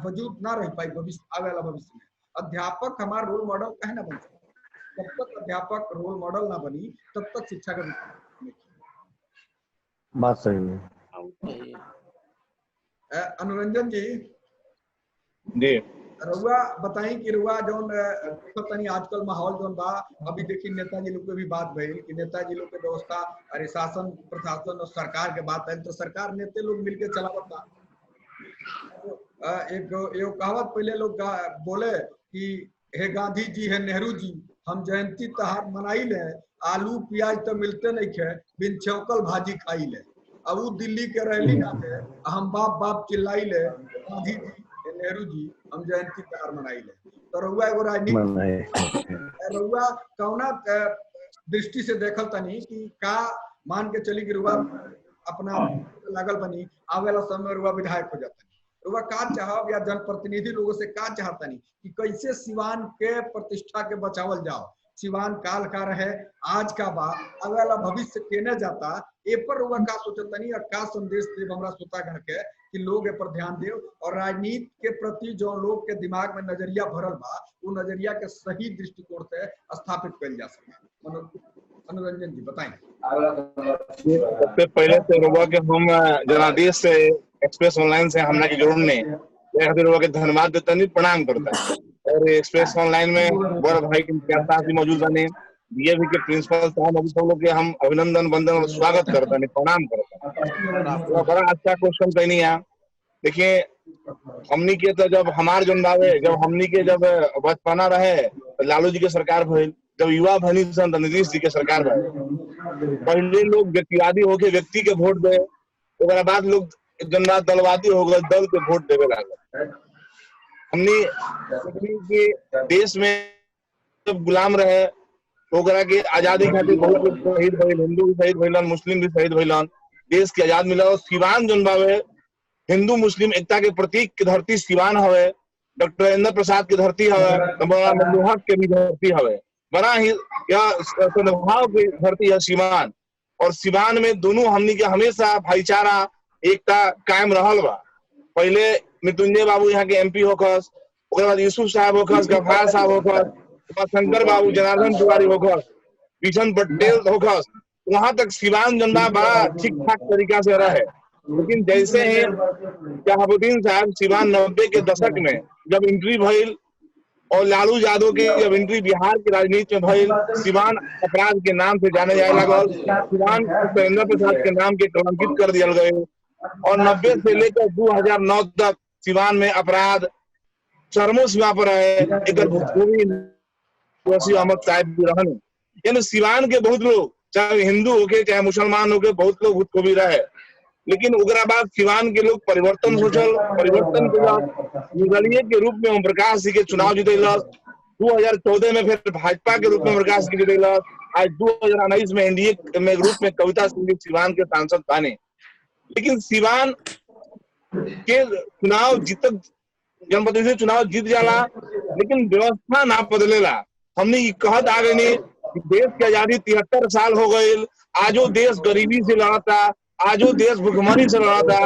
वजूद ना रह पाई भविष्य, आने वाला भविष्य में। अध्यापक हमारा रोल मॉडल कहे ना बन सकता। जब तक अध्यापक रोल मॉडल ना बनी तब तक शिक्षा का बात सही है। अनुरंजन जी रुआ बताई कि रुआ जौन तनी आजकल माहौल जौन बा, अभी देखिए नेताजी लोग के भी बात भइल कि नेताजी लोग के व्यवस्था, अरे शासन प्रशासन और सरकार के बात है तो सरकार नेते लोग मिलके चलावता। एक कहावत पहले लोग बोले कि हे गांधी जी, हे नेहरू जी, हम जयंती त्योहार मनाई ले, आलू प्याज तो मिलते नहीं खे, बिन छौकल भाजी खाई ले। अब वो दिल्ली के रैली ना थे, हम बाप बाप चिल्लाई ले, गांधी जी नेहरू जी हम जयंती त्योहार मनाई ले। तो रउआ एगो राजनीति रउआ कौना दृष्टि से देखल तनी कि का मान के चली कि रुआ अपना लागल बनी आवेला समय रुआ विधायक हो जाता, रुआ का चाहब या जनप्रतिनिधि लोगों से का चाहतनी कि कैसे सिवान के प्रतिष्ठा के बचावल जाओ। सिवान काल का रहे, आज का बा, अगला भविष्य केने जाता, ए पर रुआ का सोचतनी और का संदेश देव हमरा श्रोतागण के कि लोग ए पर ध्यान देव और राजनीति के प्रति जो लोग के दिमाग में नजरिया भरल बा, वो नजरिया के सही दृष्टिकोण से स्थापित कइल जा सके। अनुरंजन जी बताएं। सबसे पहले तो रुआ के हम जनादेश से एक्सप्रेस ऑनलाइन से हमला के जोड़ने रुआ के धन्यवाद देता नहीं प्रणाम करता और एक्सप्रेस ऑनलाइन में बड़ भाई के साहब भी मौजूद बने डीएवी के प्रिंसिपल साहब अभी सब लोग के हम अभिनंदन वंदन और स्वागत करता नहीं प्रणाम करता। बड़ा अच्छा क्वेश्चन कहनी है। देखिए हमनी के तो जब हमार जन बावे जब हमनी के जब बचपना रहे तो लालू जी के सरकार भइल, जब युवा भनी सन तो नीतीश जी के सरकार भइल। पहले लोग व्यक्तिवादी होके व्यक्ति के वोट दे, उसके बाद लोग जनवाद दलवादी हो गए, दल के वोट देवे लगे। हमनी देश में जब गुलाम रहे तो के आजादी खातिर बहुत लोग शहीद भइल, हिंदू भी शहीद भइलन, मुस्लिम भी शहीद भइलन, देश के आजाद मिला। और सिवान जन बावे हिंदू मुस्लिम एकता के प्रतीक की धरती सिवान हवे, डॉक्टर राजेंद्र प्रसाद की धरती हवे, बड़ा मनमोहक के भी धरती हवे, बड़ा ही सद्भाव की धरती है सिवान। और सिवान में दोनों हमनी के हमेशा भाईचारा एकता कायम रहल बा। पहले मृत्युंजय बाबू यहाँ के एमपी होखस, उसके बाद यूसुफ साहब होखस, गफ्फार साहब होखस, शंकर बाबू, जनार्दन तिवारी होखस, बिशन पटेल होखस, वहां तक सिवान जनता बड़ा ठीक ठाक तरीका से रहे। लेकिन जैसे ही शहाबुद्दीन साहब सिवान 90 के दशक में जब एंट्री भइल और लालू यादव के जब एंट्री बिहार की राजनीति में भइल, सिवान अपराध के नाम से जाने जाए लगल, सिवान राजेंद्र प्रसाद के नाम के कलंकित कर दिया गए। और 90 से लेकर 2009 तक सिवान में अपराध चरमो सीमा पर रहे। एक भूतपूर्व वसीम अहमद साहब भी रहने, यानी सिवान के बहुत लोग चाहे हिंदू होके चाहे मुसलमान होके बहुत लोग भूतपूर्व रहे। लेकिन उग्रा बाद सिवान के लोग परिवर्तन सोचल, परिवर्तन के बाद निर्दलीय के रूप में ओम प्रकाश जी के चुनाव जीतेलस, 2014 में फिर भाजपा के रूप में प्रकाश जी जीतेलस, आज 2019 में एनडीए में रूप में कविता सिंह सिवान के सांसद बने। लेकिन सिवान के चुनाव जीतक जनप्रतिनिधि चुनाव जीत जाला, लेकिन व्यवस्था ना बदलेला। हमने कहत आ गई नहीं, देश की आजादी 73 साल हो गए, आजो देश गरीबी से लड़ता, आजो देश भुखमरी से लड़ता,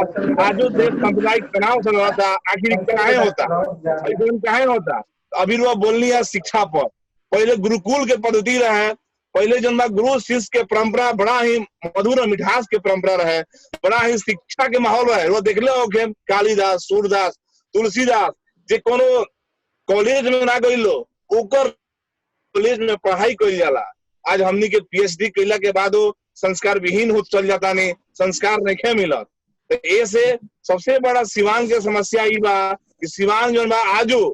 आजो देश सांप्रदायिक तनाव से लड़ता। आखिर काहे होता, काहे होता? अभी वो बोलनी है शिक्षा पर। पहले गुरुकुल के पद्धति रहे, पहले जन गुरु शिष्य के परंपरा बड़ा ही मधुर मिठास के परंपरा रहे, बड़ा ही शिक्षा के माहौल रहे। वो देख लो कालिदास, सूरदास, तुलसीदास जे कोनो कॉलेज में ना गई लो, ओकर कॉलेज में पढ़ाई कइल जाला। आज हमनी के पीएचडी कैला के बाद संस्कार विहीन हो चल जाता, नहीं संस्कार नहीं मिलत। तो ऐसे सबसे बड़ा सिवान के समस्या ई बा कि सिवान जन बा आजो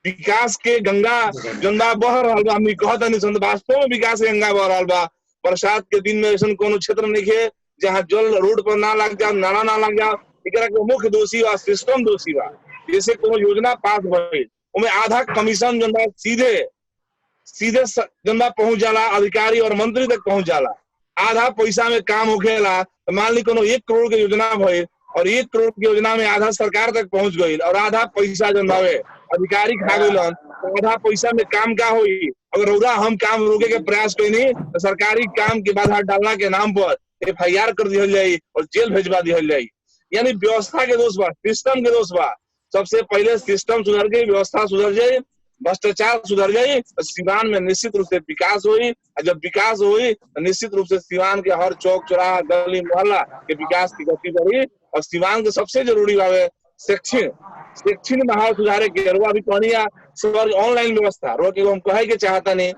विकास के गंगा जन बा बह रहल बा। हमनी कहत नहीं वास्तव में विकास के गंगा बह रहल बा। बरसात के दिन में ऐसा कोनो क्षेत्र नहीं है जहाँ जल रोड पर ना लग जाओ, नाला ना लग जाओ। एकरा के मुख्य दोषी बा सिस्टम, दोषी बा। जैसे कोनो योजना पास भइल उमें आधा कमीशन जन बा सीधे जनता पहुंच जाला, अधिकारी और मंत्री तक पहुंच जाला। आधा पैसा में काम होखेला। तो मान ली कोनो 1 करोड़ की योजना भइल और 1 करोड़ की योजना में आधा सरकार तक पहुंच गई और आधा पैसा जन बावे अधिकारी खा गइलन, तो आधा पैसा में काम का होई? अगर रउरा हम काम रोके के प्रयास कइनी तो सरकारी काम के बाधा डालना के नाम पर FIR कर दिहल जाई और जेल भेजवा दिहल जाई। यानी व्यवस्था के दोष बा, सिस्टम के दोष बा। सबसे पहले सिस्टम सुधर गई, व्यवस्था सुधर जाए, भ्रष्टाचार सुधर जाए, सिवान में निश्चित रूप से विकास हुई। जब विकास हुई तो निश्चित रूप से सिवान के हर चौक चौराहा गली मोहल्ला के विकास की गति बढ़ी। और सिवान के सबसे जरूरी बात शैक्षणिक माहौल सुधारे के अभी कहनिया सर ऑनलाइन व्यवस्था हम कहे के चाहता नहीं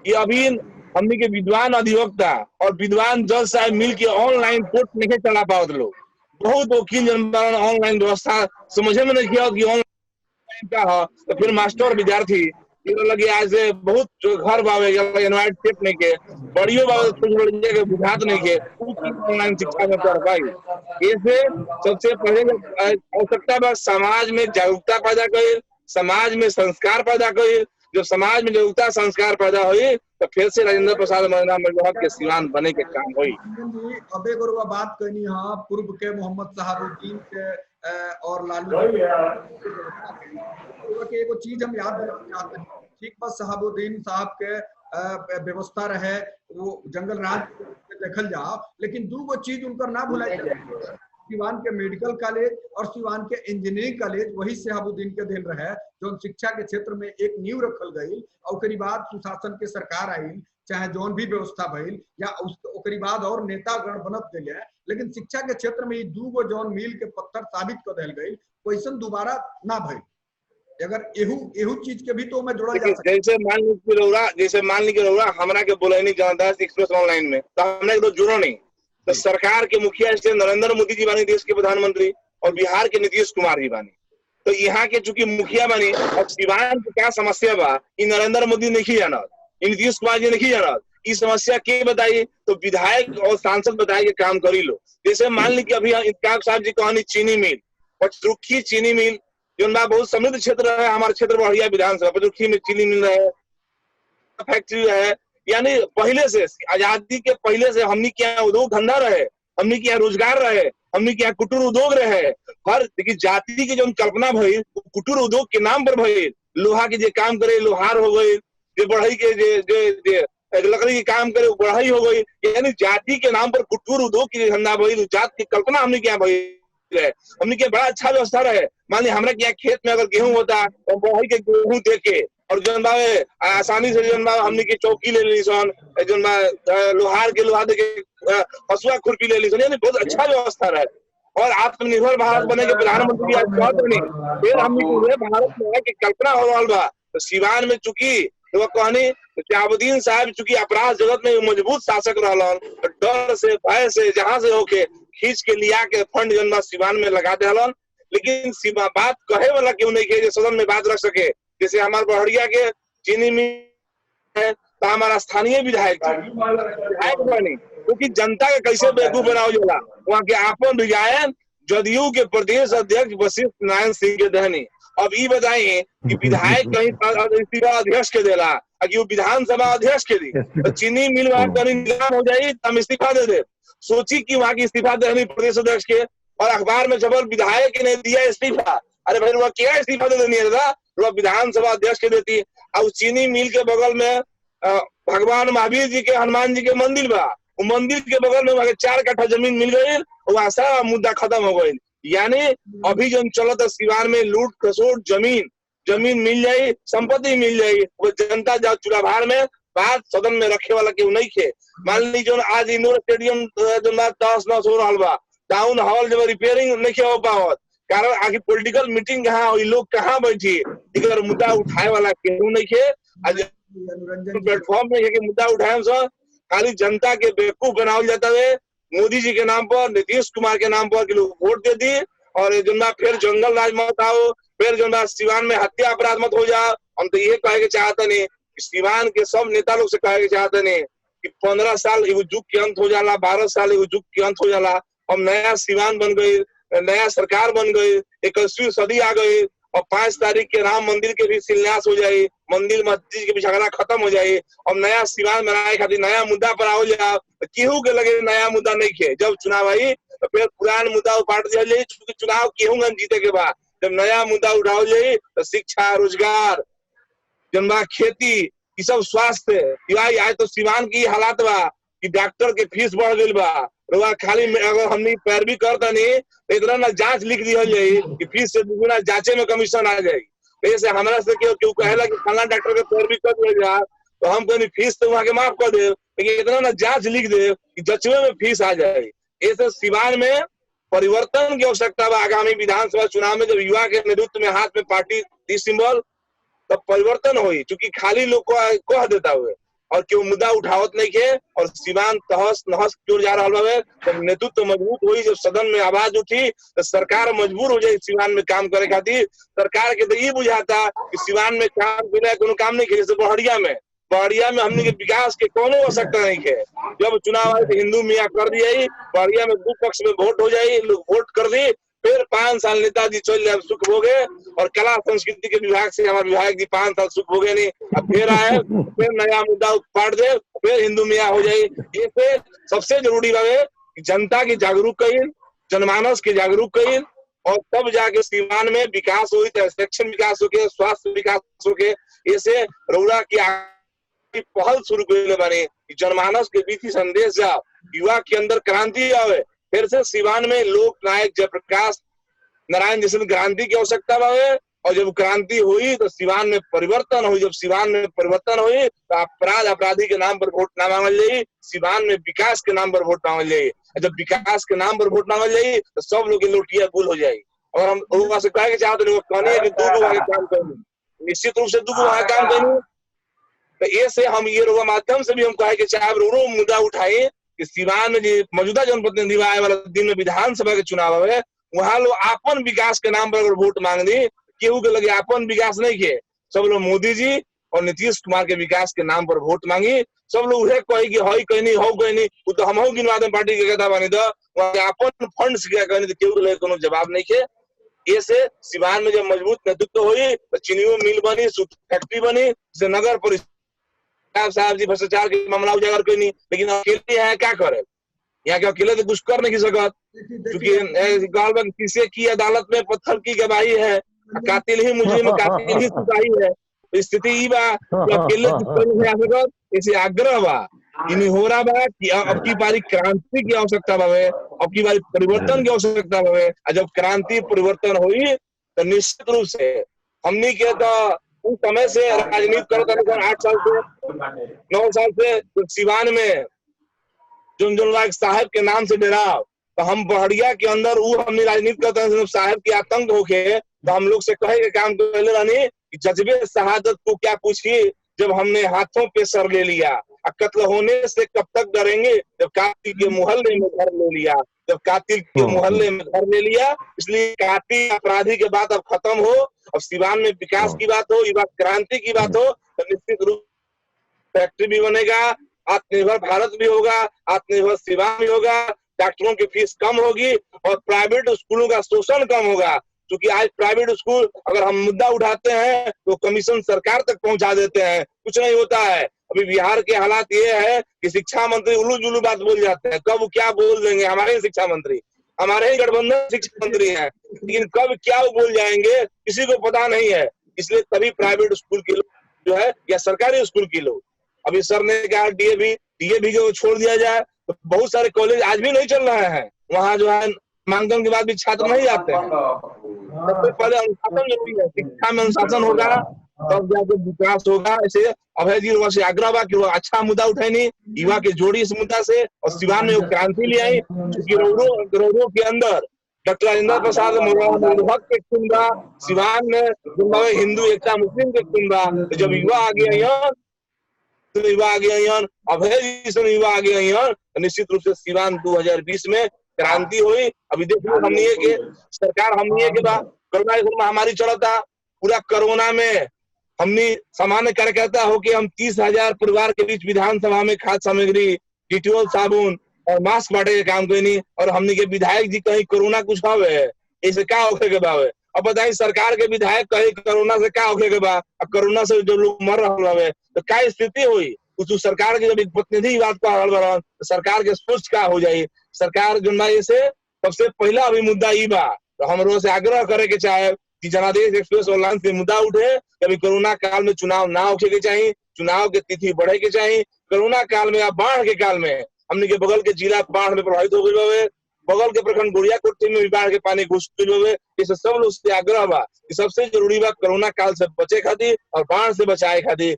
कि अभी हमने के विद्वान अधिवक्ता और विद्वान जज साहब मिल के ऑनलाइन कोर्ट नहीं चला पाओ लोग। बहुत वकील ऑनलाइन व्यवस्था समझे में नहीं किया कि ऑनलाइन का है। तो फिर मास्टर विद्यार्थी लगे आज बहुत जो घर बावे इन्वाइट टेप नहीं के बड़ियों बावे के बुझात नहीं के ऑनलाइन शिक्षा में पढ़ पाई। ऐसे सबसे पहले आवश्यकता बा समाज में जागरूकता पैदा करे, समाज में संस्कार पैदा करे। जब समाज में जागरूकता संस्कार पैदा हुई तो फिर से राजेंद्र प्रसाद मनमोहक के सिवान बने के काम हुई। अब एक और बात कहनी है पूर्व के मोहम्मद शहाबुद्दीन के और लालू के एगो चीज हम याद चाहते हैं। ठीक बस शहाबुद्दीन साहब के व्यवस्था रहे वो जंगल राज देखल जाओ, लेकिन 2 गो चीज उनकर ना भुलाई सिवान के मेडिकल कॉलेज और सिवान के इंजीनियरिंग कॉलेज वही शहाबुद्दीन के देन रहे, जो शिक्षा के क्षेत्र में एक नींव रखल गई। और ओकरी बाद सुशासन के सरकार आई, चाहे जौन भी व्यवस्था भइल या ओकरी बाद और नेतागण बनत गए, लेकिन शिक्षा के क्षेत्र में 2 जौन मील के पत्थर साबित कर दिल गई, वैसन दोबारा ना भइल। अगर एहू चीज के भी तो मैं जोड़ा जा सकता। जैसे मान ली रौरा हमरा के बोलैनी जनता एक्सप्रेस ऑनलाइन में, तो हमने तो जुड़ो नहीं। तो सरकार के मुखिया से नरेंद्र मोदी जी बानी, देश के प्रधानमंत्री, और बिहार के नीतीश कुमार जी बानी। तो यहाँ के चूंकि मुखिया बानी, और सिवान की क्या समस्या बा, नरेंद्र मोदी नहीं जाना, नीतीश कुमार जी नहीं जाना, इस समस्या के बताइए तो विधायक और सांसद बताए के काम करी लो। जैसे मान ली कि अभी इफ्तार साहब जी कहानी चीनी मिल, पचरुखी चीनी मिल जो बहुत समृद्ध क्षेत्र है, हमारे क्षेत्र बढ़िया विधानसभा पचरुखी में चीनी मिल रहा है, फैक्ट्री है। यानी पहले से आजादी के पहले से हमनी के यहाँ उद्योग धंधा रहे, हमनी के यहाँ रोजगार रहे, हमनी के यहाँ कुटीर उद्योग रहे। हर देखिए जाति की जो कल्पना भई कुटीर उद्योग के नाम पर भई, लोहा के जो काम करे लोहार हो गई, जो बढ़ई के जो लकड़ी के काम करे बढ़ई हो गई। यानी जाति के नाम पर कुटीर उद्योग की धंधा भई, जात की कल्पना हमनी के यहाँ भई है। हमने के बड़ा अच्छा व्यवस्था रहे। मान ली हमरा के खेत में अगर गेहूं होता तो बढ़ई के गेहूं देके और जन बावे आसानी से जन बावे हमने के चौकी ले ली सन, जन लोहार के लोहा देके हसुआ खुरपी ले ली सन। यानी बहुत अच्छा व्यवस्था रहे। और आत्मनिर्भर भारत बने के प्रधानमंत्री आज बात बनी, फिर हमने पूरे भारत में की कल्पना हो रहा बा। तो सिवान में चूंकि तो कहनी शहाबुद्दीन साहब चूंकि अपराध जगत में मजबूत शासक रहलन, डर से भय से जहां से होके खींच के लिया के फंड जनता सिवान में लगा देलन। लेकिन बात कहे वाला क्यों नहीं के सदन में बात रख सके। जैसे हमारे बहड़िया के चीनी मिल है तो हमारा स्थानीय विधायक बनी, क्योंकि जनता के कैसे बेवकूफ बनाओ जाला। वहाँ के आपन विधायक जदयू के प्रदेश अध्यक्ष वशिष्ठ नारायण सिंह के दहनी। अब ये बताइए कि विधायक कहीं इस्तीफा अध्यक्ष के देला कि वो विधानसभा अध्यक्ष के दी, तो चीनी मिल वहां कहीं निजाम हो जाये तो हम इस्तीफा दे दे। सोची कि वहां की इस्तीफा देनी प्रदेश अध्यक्ष के, और अखबार में जबर विधायक ने दिया इस्तीफा। अरे भाई वो क्या इस्तीफा दे देनी है दादा, वो विधानसभा अध्यक्ष के देती। और चीनी मिल के बगल में भगवान महावीर जी के हनुमान जी के मंदिर बा, वो मंदिर के बगल में वहां 4 कट्ठा जमीन मिल गई, वहां सारा मुद्दा खत्म हो गई। यानी अभी जो चलत है सिवान में लूट खसोट जमीन मिल जाये, संपत्ति मिल जाये, वो जनता जाओ चुनाभार में बात सदन में रखे वाला क्यों नहीं खे। मान ली जो आज इंडोर स्टेडियम जो तहस नहस हो रहा बा, टाउन हॉल जब रिपेयरिंग नहीं हो पावत, कारण आखिर पॉलिटिकल मीटिंग कहाँ हुई, लोग कहाँ बैठी, इधर मुद्दा उठाए वाला क्यों नहीं खे। आज प्लेटफॉर्म में मुद्दा उठाए खाली जनता के बेवकूफ बनावल जाता है। मोदी जी के नाम पर, नीतीश कुमार के नाम पर लोग वोट दे दी, और जो फिर जंगल राज मत आओ, फिर जो सिवान में हत्या अपराध मत हो जाओ। हम तो ये कहे के चाहते नहीं, सिवान के सब नेता लोग से कहे के चाहते नहीं कि 15 साल एगो युग के अंत हो जाला, 12 साल एगो युग के अंत हो जाला। हम नया सिवान बन गई, नया सरकार बन गई, 21वीं सदी आ गई, और 5 तारीख के राम मंदिर के भी शिलान्यास हो जाये, मंदिर मस्जिद के भी झगड़ा खत्म हो जाये। और नया सिवान बनाए खातिर नया मुद्दा पर आओ जाओ, केहू के लगे नया मुद्दा नहीं खे। जब चुनाव आई तो फिर पुरान मुद्दा उपाट दिया जाये, चूंकि चुनाव केहू जीते के बाद जब नया मुद्दा उठाओ जाये तो शिक्षा, रोजगार, जनबा खेती, ये सब स्वास्थ्य। आज तो सिवान की हालात बा कि डॉक्टर के फीस बढ़ गई बा। खाली अगर हमने पैरवी करता नहीं तो इतना ना जांच लिख दिया जाये कि फीस से दुगुना जांचे में कमीशन आ जाये। ऐसे हमारा से क्यों कहेला कि फला डॉक्टर के पैरवी कर दिया जाए तो हम कहनी फीस तो वहां के माफ कर दे, लेकिन इतना ना जांच लिख दे कि जचवे में फीस आ जाए। ऐसे सिवान में परिवर्तन की आवश्यकता बा। आगामी विधानसभा चुनाव में जब युवा के नेतृत्व में हाथ में पार्टी दी सिंबल तब परिवर्तन हुई, चूंकि खाली लोग को कह देता हुए और क्यों मुद्दा उठावत नहीं के। और सिवान तहस नहस क्यों जा रहा है, जब नेतृत्व मजबूत हुई, जब सदन में आवाज उठी तो सरकार मजबूर हो जाए सिवान में काम करे खातिर। सरकार के तो ये बुझाता कि सिवान में काम बिना कोनो काम नहीं किया। जैसे बहड़िया में हमने के विकास के कोनो आवश्यकता नहीं है। जब चुनाव आए तो हिंदू मियाँ कर दिया, बहड़िया में 2 पक्ष में वोट हो जाये, लोग वोट कर दी, फिर 5 साल नेताजी चल जाए सुख भोगे। और कला संस्कृति के विभाग से हमारे विभाग जी 5 साल सुख भोगे नहीं, अब फिर आए फिर नया मुद्दा उपाट दे, फिर हिंदू मियाँ हो जाये। ये फिर सबसे जरूरी बात है जनता की जागरूक कहीं, जनमानस के जागरूक कहीं, और तब जाके सिवान में विकास हो, शिक्षण विकास हो के, स्वास्थ्य विकास हो के। ऐसे रौरा की पहल शुरू कर बने जनमानस के बीच संदेश जाओ, युवा के अंदर क्रांति आवे, फिर से सिवान में लोक नायक जयप्रकाश नारायण जैसे क्रांति की आवश्यकता बावे। और जब क्रांति हुई तो सिवान में परिवर्तन हुई। जब सिवान में परिवर्तन हुई तो अपराधी के नाम पर वोट ना मांगल जाई, सिवान में विकास के नाम पर वोट मांगल जाई। जब विकास के नाम पर वोट मांगल जाई तो सब लोग की लोटिया गुल हो जाएगी। और हम लोगों से कहे चाहते लोग कहनी है कि दू वहाँ काम करनी, निश्चित रूप से दू वहाँ काम करनी। तो ये से हम ये रोग माध्यम से भी हम कहे कि चाहे रो मुद्दा उठाए कि सिवान में जो मौजूदा जनप्रतिनिधि आए वाला दिन में विधानसभा के चुनाव है, वहां लोग अपन विकास के नाम पर अगर वोट मांग दी, केहू के लगे अपन विकास नहीं किए, सब लोग मोदी जी और नीतीश कुमार के विकास के नाम पर वोट मांगी। सब लोग उहे कही कि हई कहनी हो कहनी, वो तो हम गिनवा दें पार्टी के कहता बानी, तो वहां अपन फंड्स क्या कहनी तो केहू के लगे कोनो जवाब नहीं के। ये से सिवान में जब मजबूत नेतृत्व हुई तो चीनियों मिल बनी, फैक्ट्री बनी, से नगर परिषद साहब जी भ्रष्टाचार के मामला उजागर कोई नहीं, लेकिन अकेले यहाँ क्या करे, यहाँ के अकेले तो कुछ कर नहीं सकत, क्योंकि किसी की अदालत में पत्थर की गवाही है, कातिल ही मुजरिम कातिल ही सिपाही है। स्थिति ई बा अकेले नहीं आ सकत। ऐसे आग्रह बा इन्हीं हो रहा बा कि अब की बारी क्रांति की आवश्यकता बावे, अब की बारी परिवर्तन की आवश्यकता बावे। जब क्रांति परिवर्तन हुई तो निश्चित रूप से हमनी के तो उस समय से राजनीति करता 8 साल से 9 साल से तो सिवान में जुनजुन साहब के नाम से डेरा, तो हम बहड़िया के अंदर वो हमने राजनीति करते हैं साहब की आतंक होके, तो हम लोग से कहे के काम कर रहनी कि जज्बे शहादत को क्या पूछिए जब हमने हाथों पे सर ले लिया, कत्ल होने से कब तक डरेंगे जब कातिल के मोहल्ले में घर ले लिया, जब कातिल के मोहल्ले में घर ले लिया। इसलिए कातिल अपराधी के बात अब खत्म हो, अब सिवान में विकास की बात हो, ये बात क्रांति की बात हो, तो निश्चित रूप फैक्ट्री भी बनेगा, आत्मनिर्भर भारत भी होगा, आत्मनिर्भर सिवान भी होगा, डॉक्टरों की फीस कम होगी और प्राइवेट स्कूलों का शोषण कम होगा। क्योंकि आज प्राइवेट स्कूल अगर हम मुद्दा उठाते हैं तो कमीशन सरकार तक पहुंचा देते हैं, कुछ नहीं होता है। अभी बिहार के हालात ये है कि शिक्षा मंत्री उल्लू जुल्लू बात बोल जाते हैं, कब क्या बोल देंगे हमारे ही शिक्षा मंत्री, हमारे ही गठबंधन शिक्षा मंत्री हैं, लेकिन कब क्या बोल जाएंगे किसी को पता नहीं है। इसलिए तभी प्राइवेट स्कूल के लोग जो है या सरकारी स्कूल के लोग, अभी सर ने कहा डीएवी को छोड़ दिया जाए, तो बहुत सारे कॉलेज आज भी नहीं चल रहे हैं, वहाँ जो है नामांकन के बाद भी छात्र नहीं आते हैं। सबसे पहले अनुशासन जरूरी है, शिक्षा में अनुशासन होगा तब जाके विकास होगा। ऐसे अभय जी से आग्रह बा कि वो अच्छा मुद्दा उठाई, युवा के जोड़ी इस मुद्दा से और सिवान में वो क्रांति ले आई। क्योंकि रोडो के अंदर डॉक्टर राजेंद्र प्रसाद भक्त के खून बा, सिवान में हिंदू एकता मुस्लिम के खून बा। जब युवा आगे आई अभय जी से युवा आगे आई, निश्चित रूप से सिवान 2020 में क्रांति हुई। अभी देखिए हमने के सरकार हमने के बाद कोरोना महामारी चला था, पूरा कोरोना में हमने सामान्य कार्यकर्ता हो कि हम 30,000 परिवार के बीच विधानसभा में खाद्य सामग्री, डिटोल साबुन और मास्क बांटे के काम करें। और हमने के विधायक जी कहीं कोरोना कुछ हवे ऐसे क्या होखे के बावे, अब बताइए सरकार के विधायक कहीं कोरोना से क्या होखे के बा, अब कोरोना से जो लोग मर रहा हवे तो क्या स्थिति हुई। उस सरकार के जब एक प्रतिनिधि बात को आड़ बढ़ा तो सरकार के सोच क्या हो जाये। सरकार जो से सबसे पहला अभी मुद्दा ई बा, तो हम रोज से आग्रह करे के चाहे कि जनादेश एक्सप्रेस ऑनलाइन से मुद्दा उठे, कभी कोरोना काल में चुनाव ना होके के चाहिए, चुनाव के तिथि बढ़े के चाहिए। कोरोना काल में या बाढ़ के काल में हमने के बगल के जिला बाढ़ में प्रभावित हो गए, बगल के प्रखंड गुड़िया कोठी में भी बाढ़ के पानी घुस गए। इसे सब लोग से आग्रह बा कि सबसे जरूरी बा कोरोना काल से बचे खातिर और बाढ़ से बचाए खातिर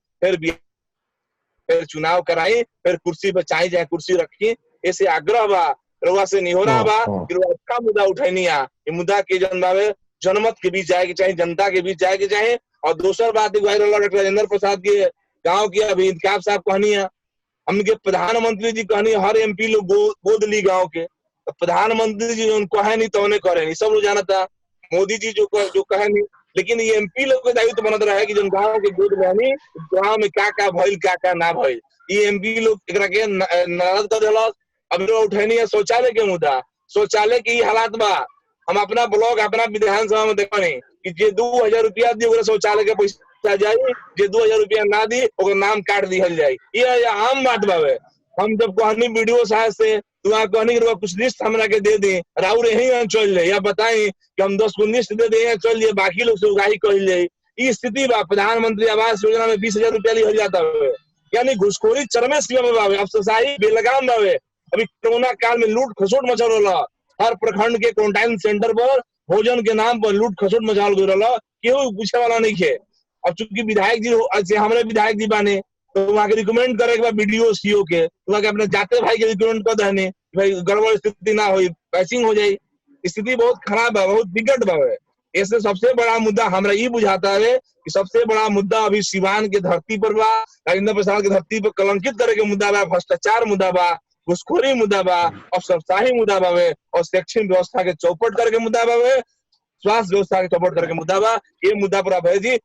फिर चुनाव कराई, फिर कुर्सी बचाई जाए कुर्सी रखी। ऐसे आग्रह बा रउआ से निहोरा बा कि अच्छा मुद्दा उठैनी ये मुद्दा के जनबावे जनमत के बीच जाए के चाहिए, जनता के बीच जाए के चाहिए। और दूसर बात डॉक्टर राजेंद्र प्रसाद के गाँव की अभी इंतखाब साहब कहनी है, हमके प्रधानमंत्री जी कहनी हर एमपी लोग गोद ली गाँव के, तो प्रधानमंत्री जी उनको है नहीं तो उन्हें करे नहीं, सब लोग जाना था मोदी जी जो कहे नहीं, लेकिन ये एमपी लोग के दायित्व बनत रहे कि जन गाँव के गोद रहनी गाँव में क्या भइल क्या ना भइल। ये एमपी लोग के नाराज कर दिला। अब उठैनी है शौचालय के मुद्दा, शौचालय की हालात बा, हम अपना ब्लॉक अपना विधानसभा में देखनी कि जे 2000 रुपया दी शौचालय के पैसा जाये, जे 2000 रुपया ना दी ओकर नाम काट दिहल जाये। ये आम बात बावे। हम जब कहनी वीडियो साहब से वहाँ कहनी कुछ लिस्ट हमरा के दे दी राउर यही चल जाये, या बताई कि हम 10 को लिस्ट दे दे चल जाये, बाकी लोग से उगाही कह जाये। ये स्थिति बा। प्रधानमंत्री आवास योजना में 20,000 रुपया लिहल जाता है, यानी घुसखोरी चरमे सीमा में बावे, अफसरशाही बेलगाम बावे। अभी कोरोना काल में लूट खसोट मचल रहा, हर प्रखंड के क्वारंटाइन सेंटर पर भोजन के नाम पर लूट खसोट मचाल गई रहा, केहू पूछे वाला नहीं है। अब चूंकि विधायक जी ऐसे हमारे विधायक जी बाने तो वहाँ के रिकमेंड करे के बीडीओ सीओ के, वहाँ के अपने जाते भाई के रिकमेंड कर देने भाई गड़बड़ स्थिति ना हो, पैसिंग हो जाए। स्थिति बहुत खराब है, बहुत विकट है। ऐसे सबसे बड़ा मुद्दा हमरा ये बुझाता है कि सबसे बड़ा मुद्दा अभी सिवान के धरती पर बा, राजेंद्र प्रसाद के धरती पर कलंकित करे के मुद्दा बा, भ्रष्टाचार मुद्दा बा, घुसखोरी मुद्दा बा, अफसरशाही मुद्दा बावे, और शैक्षणिक व्यवस्था के चौपट करके मुद्दा बावे, स्वास्थ्य व्यवस्था के चौपट करके मुद्दा बा। ये मुद्दा पर अभय जी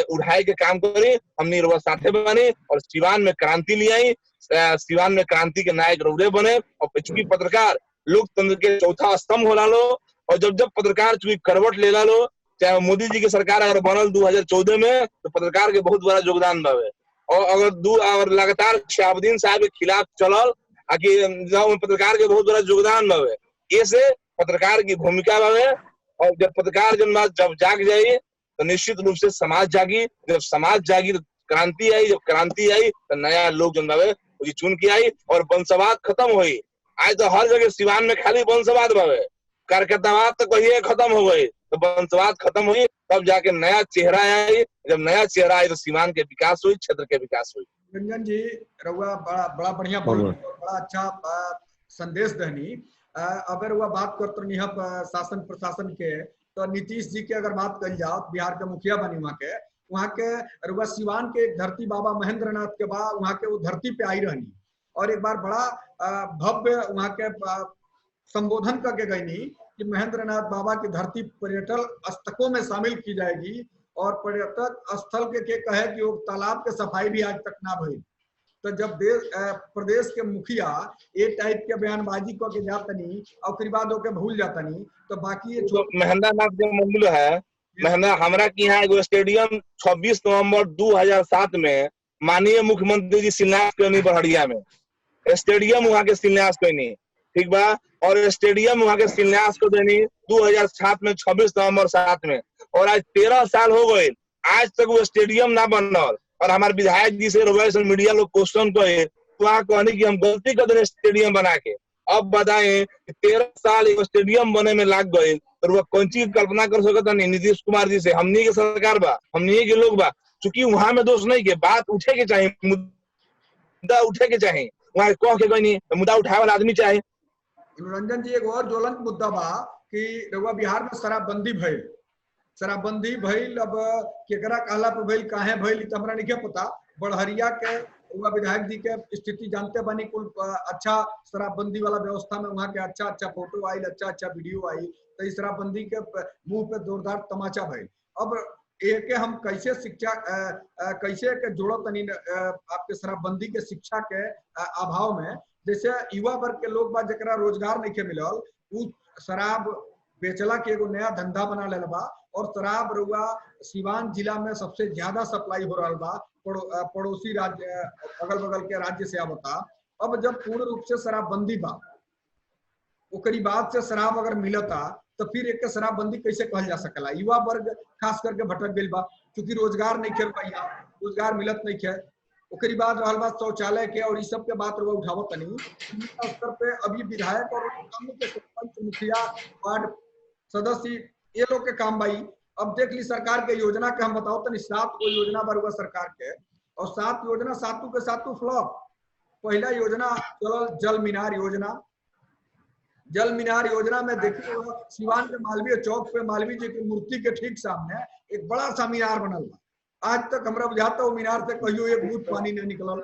उठाए के काम करी, हमने रुआ साथे बने और सिवान में क्रांति ले आई, सिवान में क्रांति के नायक रौरे बने। और चूंकि पत्रकार लोकतंत्र के चौथा स्तंभ होला लो, और जब जब पत्रकार चूंकि करवट ले ला लो, चाहे मोदी जी की सरकार अगर बनल 2014 में, तो पत्रकार के बहुत बड़ा योगदान बावे। और अगर लगातार शहाबुद्दीन साहब के खिलाफ चलल पत्रकार के बहुत बड़ा योगदान बावे। ऐसे पत्रकार की भूमिका बावे, और जब पत्रकार जब जाग जाई तो निश्चित रूप से समाज जागी, जब समाज जागी तो क्रांति आई, जब क्रांति आई तो नया लोग जन बावे चुन के आई और वंशवाद खत्म हुई। आज तो हर जगह सिवान में खाली वंशवाद बावे, कार्यकर्तावाद तो कहिए खत्म हो गई, तो वंशवाद खत्म हुई, तब जाके नया चेहरा आई। जब नया चेहरा आई तो सिवान के विकास हुई, क्षेत्र के विकास हुई। रंजन जी रउआ बड़ा बढ़िया बड़ा अच्छा संदेश दहनी। अगर वह बात करते नहीं शासन प्रशासन के, तो नीतीश जी के अगर बात कल जाओ, बिहार के मुखिया बनी वहाँ के रुआ सिवान के धरती बाबा महेंद्र नाथ के बाद वहाँ के वो धरती पे आई रहनी, और एक बार बड़ा भव्य वहाँ के संबोधन करके गई कि महेंद्र नाथ बाबा की धरती पर्यटन स्थलों में शामिल की जाएगी, और पर्यटक स्थल के कहे कि वो तालाब के सफाई भी आज तक ना भई। तो जब प्रदेश के मुखिया ये टाइप के बयानबाजी को के जातनी और फिर बाद होके भूल जातनी, तो बाकी ये तो महेंद्र नाथ जो मामला है, महेंद्र हमरा की यहाँ एगो स्टेडियम 26 नवंबर 2007 में माननीय मुख्यमंत्री जी शिलान्यास करनी बहरिया में, स्टेडियम वहाँ के शिलान्यास करनी, ठीक बा। और स्टेडियम वहाँ के शिलान्यास को देनी 2007 में 26 नवंबर 7 में, और आज 13 साल हो गए, आज तक वो स्टेडियम ना बनल। और हमारे विधायक जी से सोशल मीडिया लोग क्वेश्चन कहे तो वहाँ कहने की हम गलती कर देने स्टेडियम बना के। अब बताएं 13 साल एक स्टेडियम बने में लाग गए, और वह कौन चीज कल्पना कर सकता नहीं नीतीश कुमार जी से, हमनी के सरकार बा, हमनी के लोग बा। चूंकि वहां में दोष नहीं के, बात उठे के चाहिए, मुद्दा उठे के चाहिए, वहाँ कह के कोई नहीं, मुद्दा उठाए वाला आदमी चाहिए। रंजन जी एक और ज्वलंत मुद्दा बा कि रउआ बिहार में शराबबंदी भइल, अब केकरा कहला पे भइल, काहे भइल त हमरा नहीं पता। बड़हरिया के रउआ विधायक जी के स्थिति जानते बानी, कुल अच्छा शराबबंदी वाला व्यवस्था में वहाँ के अच्छा फोटो आयल, अच्छा वीडियो आई, तो इस शराबबंदी के मुंह पे जोरदार तमाचा भइल। अब एक हम कैसे शिक्षा कैसे के जोड़ो तनी आपके शराबबंदी के शिक्षा के अभाव में, जैसे युवा वर्ग के लोग बा जरा रोजगार नहीं के मिलल, उ शराब बेचला के एगो नया धंधा बना ले बा, और शराब रुआ सिवान जिला में सबसे ज्यादा सप्लाई हो रहा बा, पड़ोसी राज्य अगल बगल के राज्य से आवता। अब जब पूर्ण रूप से शराबबंदी बा, ओकरी बाद से शराब अगर मिलता तो फिर एक शराबबंदी कैसे कहल जा सकला। युवा वर्ग खास करके भटक गई बा, क्योंकि रोजगार नहीं खेल पाई, रोजगार मिलत नहीं खे। ओकरी बाद रहल बात शौचालय के और इस सब के बात रुआ उठावत नहीं स्तर पे। अभी विधायक और सरपंच, मुखिया, वार्ड सदस्य ये लोग के काम भाई। अब देख ली सरकार के योजना के हम बताओ तो 7 गो योजना बरुआ सरकार के, और 7 योजना 7 के 7 फ्लॉप। पहला योजना चलल जल मीनार योजना में देखिए सिवान के मालवीय चौक पे मालवीय जी की मूर्ति के ठीक सामने एक बड़ा सा मीनार बनल बा। आज तक हमरा बुझाता वो मीनार से कहियो एक बूंद पानी नहीं निकलल।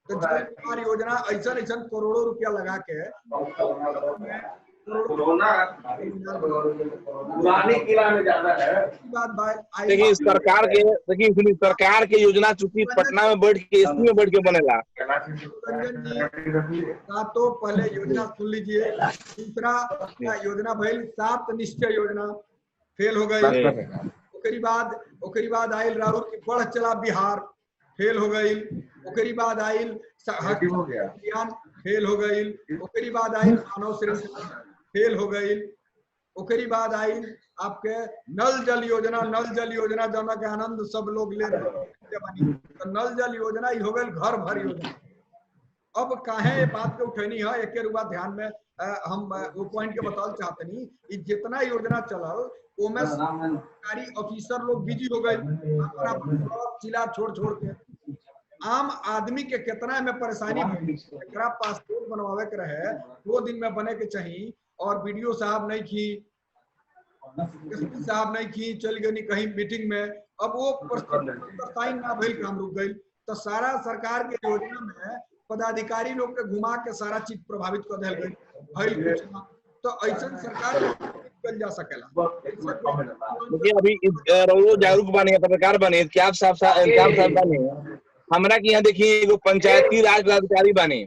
तो जल मीनार योजना ऐसा करोड़ों रुपया लगा के पुरानी किला में ज्यादा है। देखिए सरकार के योजना चूंकि पटना में बैठ के एसी में बैठ के बनेला। तो पहले योजना सुन लीजिए। दूसरा योजना भइल 7 निश्चय योजना फेल हो गई। ओकरी बाद आयल राहुल की बढ़ चला बिहार फेल हो गई। ओकरी बाद आयल अभियान फेल हो गई। ओकरी बाद आयल मानव श्रृंखला फेल हो गई। ओकरी बाद आई आपके नल जल योजना जौना के आनंद सब लोग ले रहे। तो नल जल योजना हो गई घर भर योजना। अब काहे ये बात के उठैनी है, एक रुआ ध्यान में हम वो पॉइंट के बताल चाहते नहीं कि जितना योजना चलल ओमे सरकारी ऑफिसर लोग बिजी हो गए जिला छोड़ छोड़ के। आम आदमी के कितना में परेशानी एकरा पासपोर्ट बनवावे के रहे 2 दिन में बने के चाहिए और वीडियो साहब नहीं की, एसपी साहब नहीं की, चल गई कहीं मीटिंग में, अब वो साइन ना भइल, काम रुक गई। तो सारा सरकार के योजना में पदाधिकारी लोग के घुमा के सारा चीज प्रभावित कर दिया गई। तो ऐसा सरकार कल जा सकेला। देखिए अभी जागरूक बने, पत्रकार बने, क्या साफ बने, हमरा के यहाँ देखिए एगो पंचायती राज पदाधिकारी बने।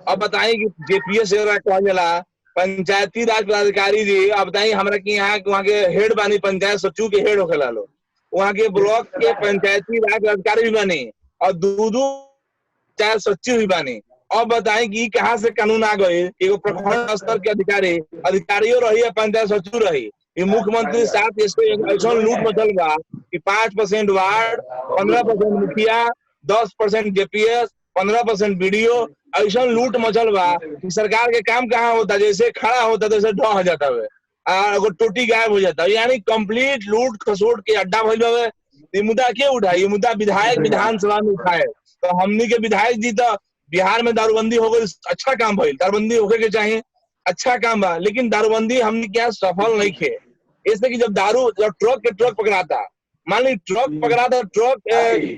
अब बताएं कि जेपीएस कहल जाला पंचायती राज पदाधिकारी जी, अब बताइए हमरा के यहाँ वहाँ के हेड बानी, पंचायत सचिव के हेड होखेला लो, वहाँ के ब्लॉक के पंचायती राज पदाधिकारी भी बने और दो पंचायत सचिव भी बने। अब बताएं कि कहाँ से कानून आ गए, एगो प्रखंड स्तर के अधिकारियों रही है, पंचायत सचिव रही। ये मुख्यमंत्री साथ ऐसा लूट मचल बा कि 5% वार्ड, 15% मुखिया, 10% जेपीएस, 15% बीडीओ, ऐसा लूट मचल बा कि सरकार के काम कहाँ होता, जैसे खड़ा होता जैसे ढह हो जाता है, अगर टोटी गायब हो जाता है, यानी कंप्लीट लूट खसोट के अड्डा भइल बा। ये मुद्दा क्यों उठाए? ये मुद्दा विधायक विधानसभा में उठाए। तो हमनी के विधायक जी तो बिहार में दारूबंदी हो गई, अच्छा काम भइल, दारूबंदी होके के चाहिए, अच्छा काम बा, लेकिन दारूबंदी हमने क्या सफल नहीं खे। इसलिए कि जब ट्रक के ट्रक पकड़ाता, मान ली ट्रक पकड़ाता, ट्रक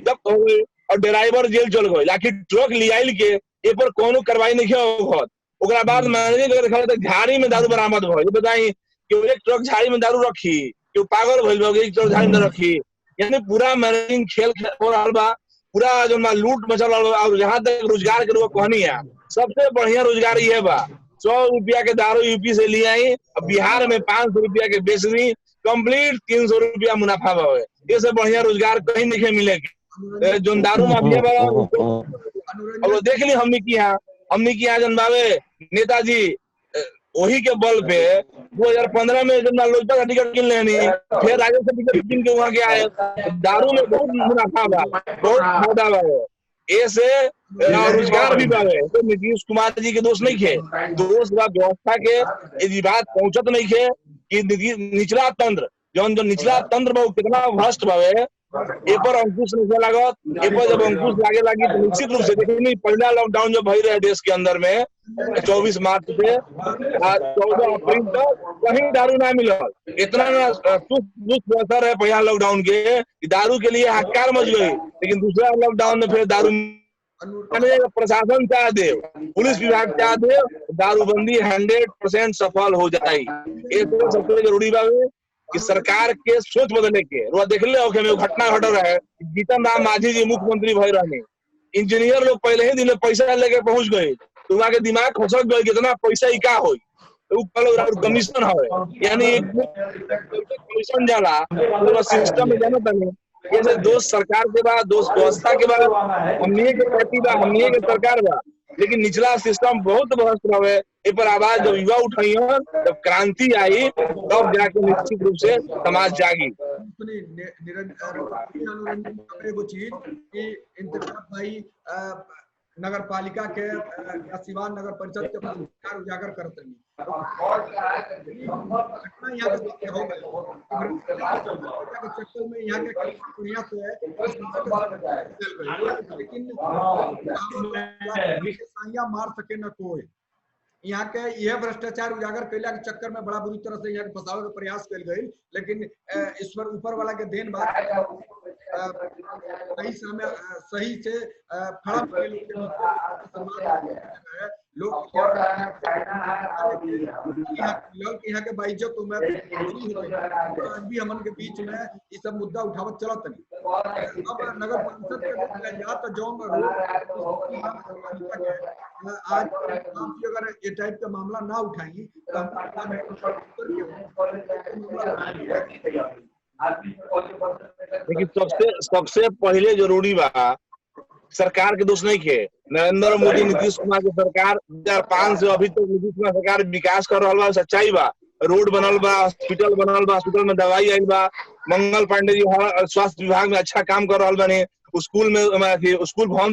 जब्त हो गई और ड्राइवर जेल चल गए, आखिर ट्रक लियाइल के ए पर कोनो कार्रवाई नहीं होत। ओकरा बाद मैनेजिंग झाड़ी में दारू बरामद भइल। बताई कि एक ट्रक झाड़ी में दारू रखी, क्यों पागल भइल बा, एक ट्रक झाड़ी में रखी, यानी पूरा मैनेजिंग खेल हो रहा बा, पूरा जो लूट मचल रहा। और जहाँ तक रोजगार के लोग कहनी है, सबसे बढ़िया रोजगार ये बा, 100 रुपया के दारू यूपी से ले आई, बिहार में 500 रुपया के बेच दी, कंप्लीट 300 रुपया मुनाफा बा। ये से बढ़िया रोजगार कहीं नहीं मिलेगी। जो दारू माफिया बा और देख ली हमने की यहाँ जनबावे नेताजी वही के बल पे 2015 में जब लोजपा का टिकट किन लेनी, फिर राजद से टिकट किन के वहाँ के आए। दारू में बहुत मुनाफा बा, बहुत फायदा बा, ऐसे रोजगार भी बा। तो नीतीश कुमार जी के दोस्त नहीं खे, दोस्त बा व्यवस्था के। ये बात पहुंचत नहीं खे कि निचला तंत्र जो निचला तंत्र बा कितना भ्रष्ट बावे, ए पर अंकुश नहीं लागत। ए पर जब अंकुश लागे लगी तो निश्चित रूप से देखिए, पहला लॉकडाउन जब भई रहे देश के अंदर में 24 मार्च से 14 अप्रैल तक कहीं दारू ना मिला। इतना असर है पहला लॉकडाउन के, दारू के लिए हाहाकार मच गई। लेकिन दूसरा लॉकडाउन में फिर दारू प्रशासन चाह दे, पुलिस विभाग चाह दे, दारूबंदी 100% सफल हो जाएगी। ये तो सबसे जरूरी बात है कि सरकार के सोच बदले के। देख ले घटना घट रहा है, जीतन राम मांझी जी मुख्यमंत्री भई रहे, इंजीनियर लोग पहले ही दिन में पैसा लेके पहुंच गए, तो वहां के दिमाग खसक गए कितना पैसा ही का हो, कमीशन है, यानी कमीशन जाला पूरा सिस्टम में जाना था। ये दोस्त सरकार के बाद, दोस्त व्यवस्था के बाद, हमनिए के पार्टी बा, हमनिए के सरकार बा, लेकिन निचला सिस्टम बहुत भ्रष्ट रहे। ए पर आवाज जब युवा उठाई, जब क्रांति आई, तब जाके निश्चित रूप से समाज जागी। वो चीज कि इंतजाम भाई नगर पालिका के या सिवान नगर परिषद के उजागर करते हैं, चक्कर में यहाँ के मार सके न कोई। यहाँ के यह भ्रष्टाचार उजागर कैला के चक्कर में बड़ा बुरी तरह से यहाँ के फंसावे के प्रयास कल गई, लेकिन ईश्वर ऊपर वाला के देन बात सही समय सही से फड़ा लोग यहाँ के बाइज्जत भी हमन के बीच में ये सब मुद्दा उठावत चलत नहीं। अब नगर परिषद के या तो जौन आज अगर ये टाइप का मामला ना उठाई लेकिन सबसे पहले जरूरी बा, सरकार के दोष नहीं खे। नरेंद्र मोदी नीतीश कुमार के सरकार 2005 से अभी तक नीतीश कुमार सरकार विकास कर रहा बा, सच्चाई बा, रोड बनल बा, हॉस्पिटल बनल बा, हॉस्पिटल में दवाई आई बा, मंगल पांडे जी स्वास्थ्य विभाग में अच्छा काम कर रहा बने, स्कूल में स्कूल भवन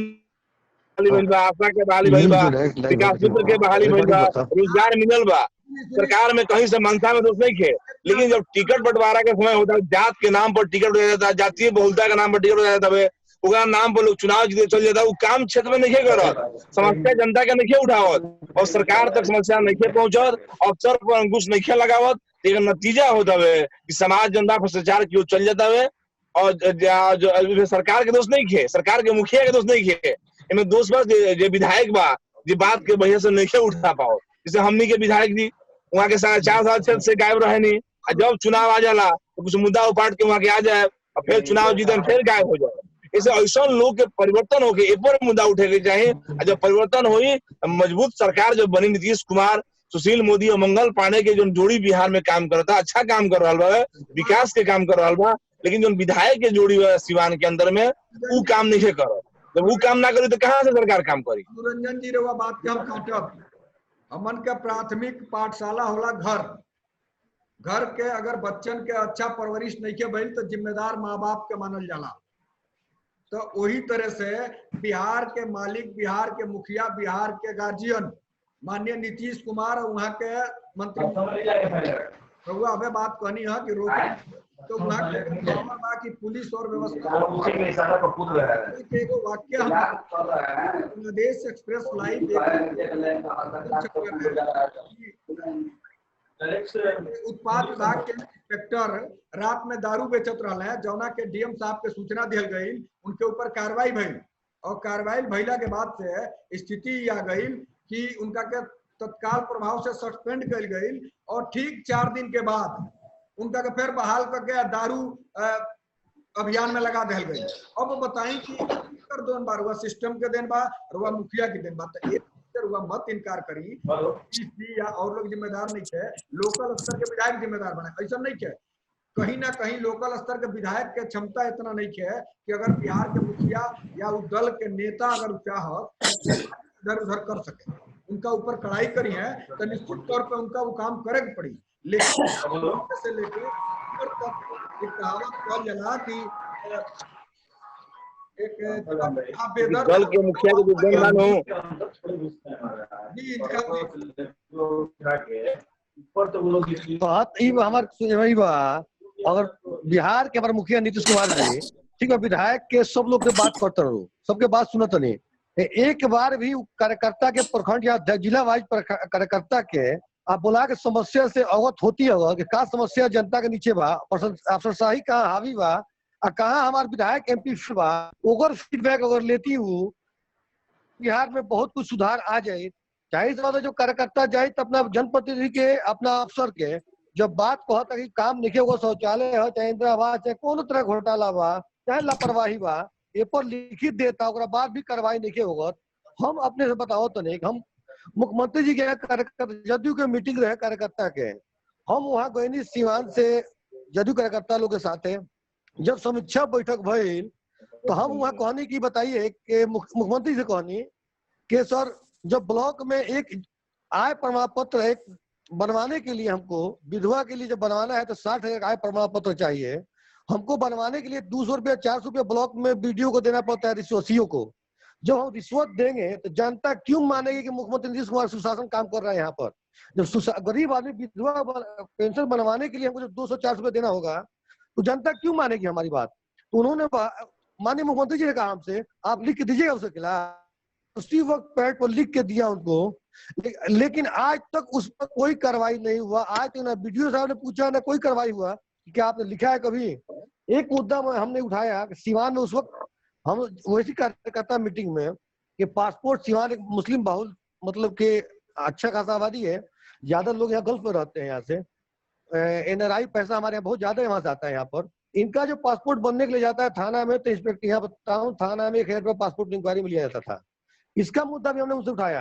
बहाली भइल बा, आशा के बहाली भइल बा, विकास मित्र के बहाली भइल बा, रोजगार मिलल बा। सरकार में कहीं से मनसा में दोष नहीं खे, लेकिन जब टिकट बंटवारा के समय होता है, जात के नाम पर टिकट हो जाता है, जातीय बहुलता के नाम पर टिकट हो जाता है, ओकरा नाम पर लोग चुनाव जीते चल जाता है, वो काम क्षेत्र में नहीं करत, समस्या जनता के नहीं उठावत और सरकार तक समस्या नहीं पहुंचत, अफसर पर अंकुश नहीं लगावत। एक नतीजा होता है कि समाज जनता भ्रष्टाचार की ओर चल जाता है और जो सरकार के दोष नहीं खे, सरकार के मुखिया के दोष नहीं खे, इनमें दोष बा जे विधायक बा जे बात के बढ़िया से नहीं उठा पाओ। जैसे हमनी के विधायक जी वहाँ के 4.5 साल से गायब रहे नहीं, जब चुनाव आ जाला तो कुछ मुद्दा उपाट के वहाँ के आ जाए और फिर चुनाव जीते फिर गायब हो जाए। इसे ऐसा लोग के परिवर्तन होके एक बार मुद्दा उठे के चाहिए। जब परिवर्तन हुई मजबूत सरकार जब बनी, नीतीश कुमार, सुशील मोदी और मंगल पांडे के जो जोड़ी बिहार में काम करता, अच्छा काम कर रहा बा, विकास के काम कर रहा बा, लेकिन जो विधायक के जोड़ी सिवान के अंदर में वो काम नहीं कर। जब वो काम ना करी तो कहाँ से सरकार काम करी? रंजन जी रवा बात के हम काटब। हमन के प्राथमिक पाठशाला होला घर। घर के अगर बच्चन के अच्छा परवरिश नहीं के भइल तो जिम्मेदार माँ बाप के मानल जाला। तो वही तरह से बिहार के मालिक, बिहार के मुखिया, बिहार के गार्जियन माननीय नीतीश कुमार और वहाँ के मंत्री रउआ हमें बात कहनी है कि रोक तो वहाँ के कि पुलिस और व्यवस्था वाक्य बांग्लादेश एक्सप्रेस लाइव उत्पाद विभाग के इंस्पेक्टर रात में दारू बेचत रहा है, जौना के डीएम साहब के सूचना दिल गई, उनके ऊपर कार्रवाई भइल और कार्रवाई भइला के बाद से स्थिति आ गई कि उनका के तत्काल प्रभाव से सस्पेंड कर गई और ठीक 4 दिन के बाद उनका के फिर बहाल करके दारू अभियान में लगा दिल गई। अब बताएं कि दोनों बार हुआ सिस्टम के दिन बा रुआ मुखिया के दिन बा, तो एक रुआ मत इनकार करी या और लोग जिम्मेदार नहीं है, लोकल स्तर के विधायक जिम्मेदार बने, ऐसा नहीं है। कहीं ना कहीं लोकल स्तर के विधायक के क्षमता इतना नहीं है कि अगर बिहार के मुखिया या उस दल के नेता अगर चाह इधर उधर कर सके, उनका ऊपर कड़ाई करी है तो निश्चित तौर पर उनका वो काम करे पड़ी। लेकिन से लेकर एक कहावत कहा जाला कि दल के मुखिया के विद्वान हो अगर बिहार के हमारे मुखिया नीतीश कुमार जी ठीक है, विधायक के सब लोग के बात करते रहो, सबके बात सुनत नहीं, एक बार भी कार्यकर्ता के प्रखंड या जिला वाइज कार्यकर्ता के आप बुला के समस्या से अवगत होती है कि का समस्या जनता के नीचे बा, अफसरशाही कहाँ हावी बा, कहाँ हमारे विधायक एमपी बा, ओकर फीडबैक अगर लेती हूँ बिहार में बहुत कुछ सुधार आ जाए। चाहे जो कार्यकर्ता जाए तो अपना जनप्रतिनिधि के, अपना अफसर के जब बात कहता कि काम नहीं होगा, शौचालय है चाहे इंदिरा आवास चाहे कौन तरह घोटाला बा चाहे लापरवाही बा, ये पर लिखित देता बाद भी कार्रवाई नहीं होगा। हम अपने से बताओ तो नहीं, हम मुख्यमंत्री जी के कार्यकर्ता जदयू के मीटिंग रहे कार्यकर्ता के, हम वहाँ गए सीवान से जदयू कार्यकर्ता लोग के साथ है, जब समीक्षा बैठक भइल तो हम वहाँ कहनी की बताइए कि मुख्यमंत्री से कहनी कि सर जब ब्लॉक में एक आय प्रमाण पत्र एक बनवाने के लिए हमको विधवा के लिए जब बनवाना है तो 60,000 आय प्रमाण पत्र चाहिए, हमको बनवाने के लिए 200 रुपया 400 रुपया ब्लॉक में बीडीओ को देना पड़ता है, रिश्वतियों को। जब हम रिश्वत देंगे तो जनता क्यों मानेगी कि मुख्यमंत्री नीतीश कुमार सुशासन काम कर रहा है यहाँ पर? जब गरीब आदमी विधवा पेंशन बनवाने के लिए हमको जब 200-400 रुपया देना होगा तो जनता क्यों मानेगी हमारी बात? तो उन्होंने माननीय मुख्यमंत्री जी ने कहा हमसे आप लिख के दीजिएगा उसके खिलाफ, उसी वक्त पैड पर लिख के दिया उनको, लेकिन आज तक उस पर कोई कार्रवाई नहीं हुआ। आज तक ना बीडीओ साहब ने पूछा ना कोई कार्रवाई हुआ कि क्या आपने लिखा है कभी। एक मुद्दा हमने उठाया कि सीवान में उस वक्त हम वैसी कार्यकर्ता मीटिंग में कि पासपोर्ट सीवान एक मुस्लिम बहुल मतलब के अच्छा खासा आबादी है, ज्यादा लोग यहाँ गल्फ में रहते हैं, यहाँ से एनआरआई पैसा हमारे यहाँ बहुत ज्यादा यहाँ से आता है। यहाँ पर इनका जो पासपोर्ट बनने के लिए जाता है थाना में, तो इंस्पेक्टर यहाँ बताऊँ थाना में 1000 रुपया पासपोर्ट इंक्वायरी में लिया जाता था। इसका मुद्दा भी हमने उनसे उठाया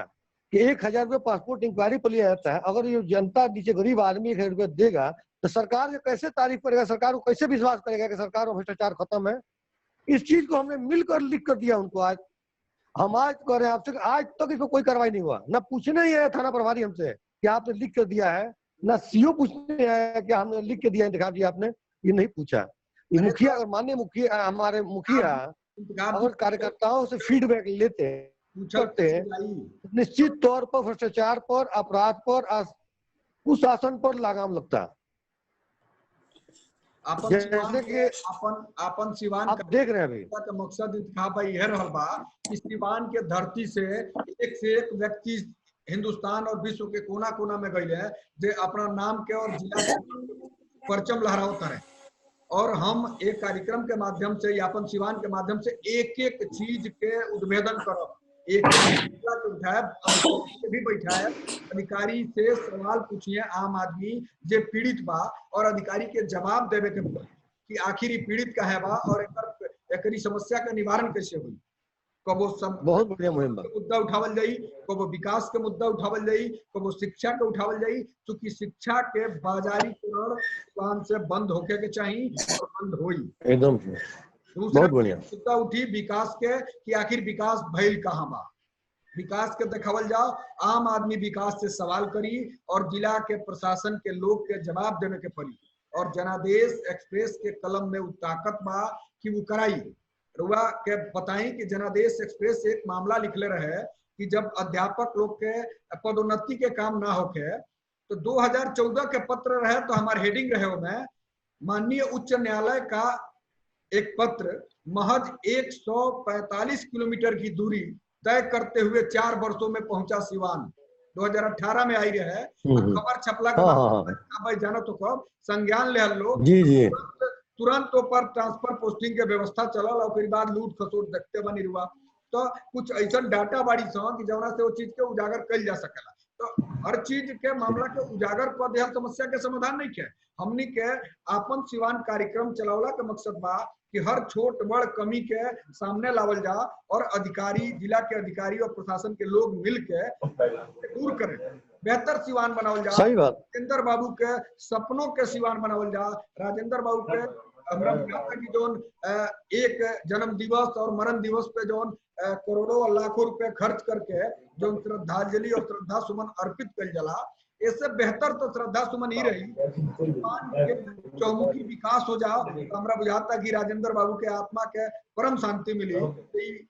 कि 1000 रुपया पासपोर्ट इंक्वायरी पर लिया जाता है, अगर ये जनता नीचे गरीब आदमी 1000 रुपया देगा तो सरकार को कैसे तारीफ करेगा, सरकार को कैसे विश्वास करेगा कि सरकार में भ्रष्टाचार खत्म है। इस चीज को हमने मिलकर लिख कर दिया उनको। आज हम आज कह रहे हैं आपसे, आज तक इस पर कोई कार्रवाई नहीं हुआ, ना पूछने ही आया थाना प्रभारी हमसे कि आपने लिख कर दिया है, ना सीओ पूछने आया कि हमने लिख के दिया दिखा दिया आपने, ये नहीं पूछा। ये मुखिया, अगर माननीय मुखिया हमारे मुखिया अगर कार्यकर्ताओं से फीडबैक लेते करते हैं, निश्चित तौर पर भ्रष्टाचार पर, अपराध पर, कुशासन पर लगाम लगता है। जैसे कि अपन सिवान आप देख रहे हैं अभी का मकसद इंतखाब यह रहल बा कि सिवान के धरती से एक व्यक्ति हिंदुस्तान और विश्व के कोना कोना में गए है जे अपना नाम के और जिला के परचम लहरावत रहे। और हम एक कार्यक्रम के माध्यम से यापन सिवान के माध्यम से एक एक चीज के उद्भेदन करब, एक भी बैठाए, अधिकारी से सवाल पूछिए आम आदमी जे पीड़ित बा और अधिकारी के जवाब देवे के कि आखिर पीड़ित का है बा और एकरी समस्या का निवारण कैसे हुई। कबो सब बहुत बढ़िया मुहिम बा, मुद्दा उठावल जाई, कबो विकास के मुद्दा उठावल जाई, कबो शिक्षा के उठावल जाई, क्योंकि शिक्षा के बाजारीकरण दुकान से बंद होके के चाहिए और बंद होई एकदम बहुत बढ़िया। मुद्दा उठी विकास के कि आखिर विकास भइल कहाँ बा, विकास के देखावल जाओ, आम आदमी विकास से सवाल करी और जिला के प्रशासन के लोग के जवाब देवे के पड़ी। और जनादेश एक्सप्रेस के कलम में ताकत बा कि वो कराई। रुआ के बताई कि जनादेश एक्सप्रेस एक मामला लिखले रहे कि जब अध्यापक लोग के पदोन्नति के काम ना होके तो 2014 के पत्र रहे, तो हमारे हेडिंग रहे में माननीय उच्च न्यायालय का एक पत्र महज 145 किलोमीटर की दूरी तय करते हुए 4 वर्षों में पहुंचा सिवान। 2018 में आई रहे खबर छपला के बाद जानो तो कब संज्ञान ले लो जी तुरंत पर ट्रांसफर पोस्टिंग के व्यवस्था चलल और फिर बाद लूट खसोट देखते बनी रुआ। तो कुछ ऐसा डाटा बाड़ी कि जौना से वो चीज के उजागर कल जा सकेला। तो हर चीज के मामला के उजागर पर देहल समस्या के समाधान नहीं के हमनी के आपन सिवान कार्यक्रम चलावला के मकसद बा कि हर छोट बड़ कमी के सामने लावल जा और अधिकारी जिला के अधिकारी और प्रशासन के लोग मिल के दूर करें, बेहतर सिवान बनावल जा। सही बात। राजेंद्र बाबू के सपनों के सिवान बनावल जा। राजेंद्र बाबू के हमरा की जोन एक जन्म दिवस और मरण दिवस पे जोन करोड़ों और लाखों रुपए खर्च करके जो श्रद्धांजलि और श्रद्धा सुमन अर्पित कल जला, इससे बेहतर तो श्रद्धा सुमन ही रही चौमुखी विकास हो जाओ। तो हमरा बुझाता कि राजेंद्र बाबू के आत्मा के परम शांति मिली।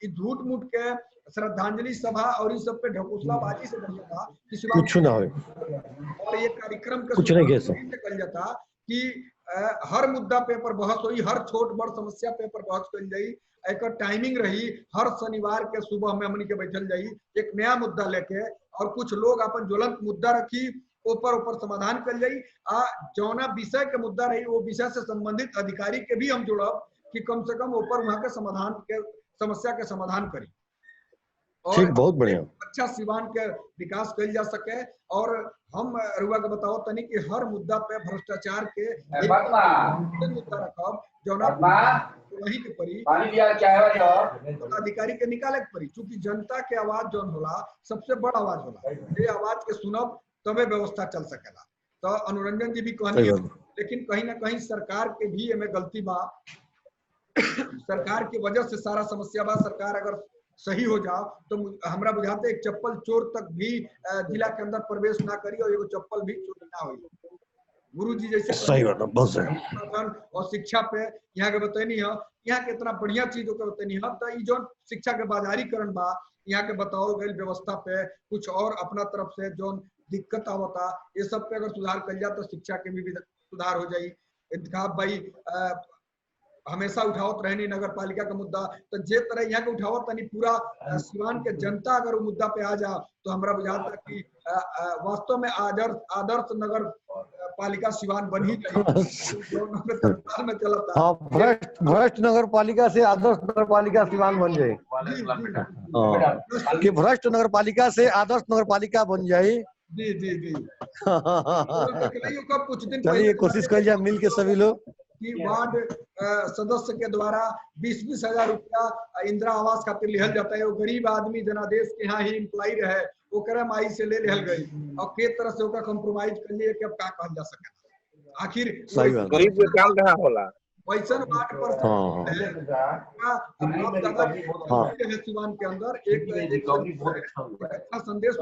झूठ मूठ के श्रद्धांजलि सभा और इस सब पे ढकोसलाबाजी से कुछ ना हो और ये कार्यक्रम के कुछ नहीं कल जाता कि हर मुद्दा पे पर बहस हुई, हर छोट बड़ समस्या पे पर बहस कल जाई। एक टाइमिंग रही, हर शनिवार के सुबह में हमनी के बैठल जाई एक नया मुद्दा लेके और कुछ लोग अपन ज्वलंत मुद्दा रखी ऊपर समाधान कर जाई। जौना विषय के मुद्दा रही वो विषय से संबंधित अधिकारी के भी हम जुड़ब कि कम से कम ऊपर वहां के समाधान के समस्या के समाधान करी और बहुत बढ़िया अच्छा सिवान के विकास कल जा सके। और हम रुआ के बताओ तनी कि हर मुद्दा पे भ्रष्टाचार के मुद्दा रखब जौना वही के परी अधिकारी के निकाले के परी, चूंकि जनता के आवाज जौन होला सबसे बड़ा आवाज होला, ये आवाज के सुनब तबे व्यवस्था चल सकेला। तो अनुरंजन जी भी कहनी है, लेकिन कहीं ना कहीं सरकार के भी एमे गलती बा। सरकार की वजह से सारा समस्या बा। सरकार अगर सही हो जाओ तो हमरा बुझाते एक चप्पल चोर तक भी जिला के अंदर प्रवेश ना करी और एगो चप्पल भी चोरी ना हुई। गुरु जी जैसे सही बात है, बस और शिक्षा पे यहाँ के बतैनी है, यहाँ के इतना बढ़िया चीजों के बतैनी है। तो ये जो शिक्षा के बाजारीकरण बा यहाँ के बताओ गई व्यवस्था पे कुछ और अपना तरफ से जो दिक्कत आवता ये सब पे अगर सुधार कर जाए तो शिक्षा के भी सुधार हो जाये। इंतखाब भाई हमेशा उठावत रहनी नगर पालिका का मुद्दा, तो जे तरह यहाँ के उठावत तनी पूरा सिवान के जनता अगर वो मुद्दा पे आ जा तो हमरा बुझाता कि वास्तव में आदर्श नगर पालिका सिवान बन ही में चलता। भ्रष्ट नगर पालिका से आदर्श नगर पालिका सिवान बन जाए, कि भ्रष्ट नगर पालिका से आदर्श नगर पालिका बन जाए। जी जी जी कुछ दिन चलिए कोशिश कर जाए मिल के सभी लोग कि वार्ड सदस्य के द्वारा 20-20 हजार रुपया इंदिरा आवास खातिर लिहल जाता है। वो गरीब आदमी जनादेश के यहाँ ही इम्प्लाई रहे वो करे माई से ले लिहल गई और के तरह से ओका कंप्रोमाइज कर लिए कि अब का कहल जा सके। आखिर गरीब के काम कहाँ होला वैसन वार्ड पर सिवान के अंदर एक अच्छा संदेश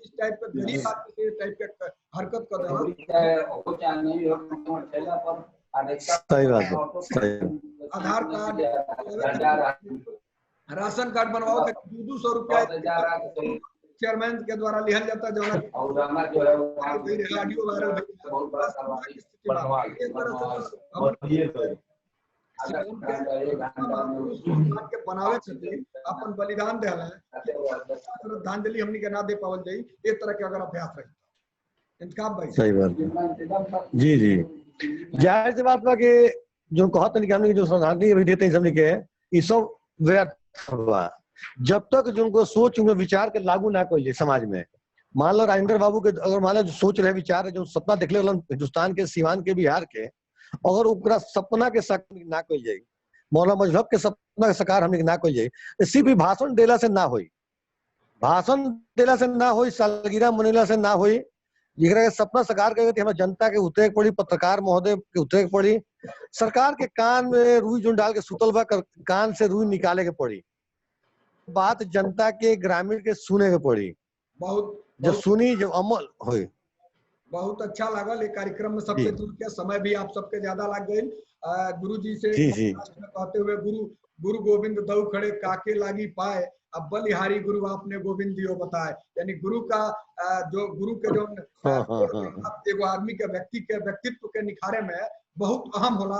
इस टाइप का गरीब आदमी टाइप का हरकत कर सही बात है। आधार कार्ड राशन कार्ड बनवाओ तो 200 रुपया चेयरमैन के द्वारा लिहल जाता जो ऑडियो वायरल के बनावे अपन बलिदान देला श्रद्धांजलि हमनी के ना दे पावल जाई एक तरह के अगर अभ्यास रही इंतखाब भाई सही बात जी जी जाहिर सी बात बा कि जो कहत नहीं कि हमने जो श्रद्धांजलि अभी देते हैं समझ के ये सब व्यर्थ बा जब तक जिनको सोच में विचार के लागू ना कइले समाज में। मान लो राजेंद्र बाबू के अगर मान लो जो सोच रहे विचार है जो सपना देखले हिंदुस्तान के सीवान के बिहार के अगर ओकरा सपना के साकार ना कइल जाई मौलाना मजहब के सपना के साकार हमने ना कइल जाई सिर्फ भाषण देला से ना होई भाषण देला से ना होई सालगिरह मनेला से ना होई जेकरा के सपना साकार करे हमरा जनता के उतरे पड़ी पत्रकार महोदय के उतरे पड़ी सरकार के कान में रुई जो डाल के सुतल बा कान से रुई निकाले के पड़ी बात जनता के ग्रामीण के सुने के पड़ी जो सुनी जो अमल होई। बहुत अच्छा लगा ये कार्यक्रम में सबसे जुड़ के समय भी आप सबके ज्यादा लग गई गुरु जी से कहते हुए गुरु गोविंद दऊ खड़े काके लागी पाए अब बलिहारी गुरु आपने गोविंद दियो बताए यानी गुरु का जो गुरु के जो एगो आदमी के व्यक्ति के व्यक्तित्व के निखारे में बहुत अहम होला।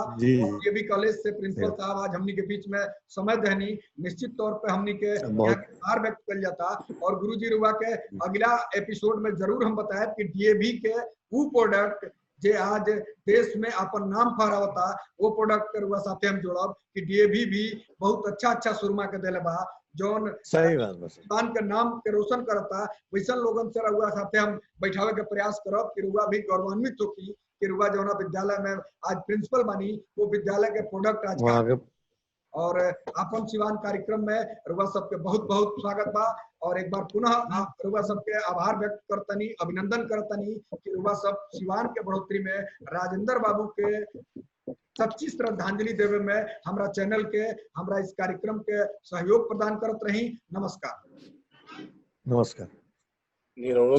ये भी कॉलेज से प्रिंसिपल साहब आज हमनी के बीच में समय देनी निश्चित तौर पे हमनी के आभार व्यक्त कर जाता और गुरु जी रुआ के अगला एपिसोड में जरूर हम बताए कि डीएवी के वो प्रोडक्ट जे आज देश में अपन नाम फहरावता वो प्रोडक्ट के रुआ साथे हम जोड़ब कि डीएवी भी बहुत अच्छा सुरमा के देले बा जौन सही बात हिंदुस्तान के नाम के रोशन करता वैसा लोगन से रुआ साथे हम बैठावे के प्रयास करब कि रुआ भी गौरवान्वित होकी कि रुआ जो विद्यालय में आज प्रिंसिपल बनी वो विद्यालय के प्रोडक्ट आज और अपन सिवान कार्यक्रम में रुआ सबके बहुत बहुत स्वागत बा और एक बार पुनः रुआ सबके आभार व्यक्त करतनी अभिनंदन करतनी कि रुआ सब सिवान के बढ़ोतरी में राजेंद्र बाबू के सच्ची श्रद्धांजलि देवे में हमरा चैनल के हमरा इस कार्यक्रम के सहयोग प्रदान करत रही। नमस्कार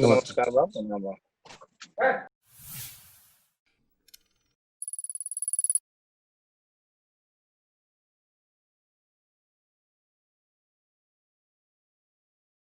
नमस्कार।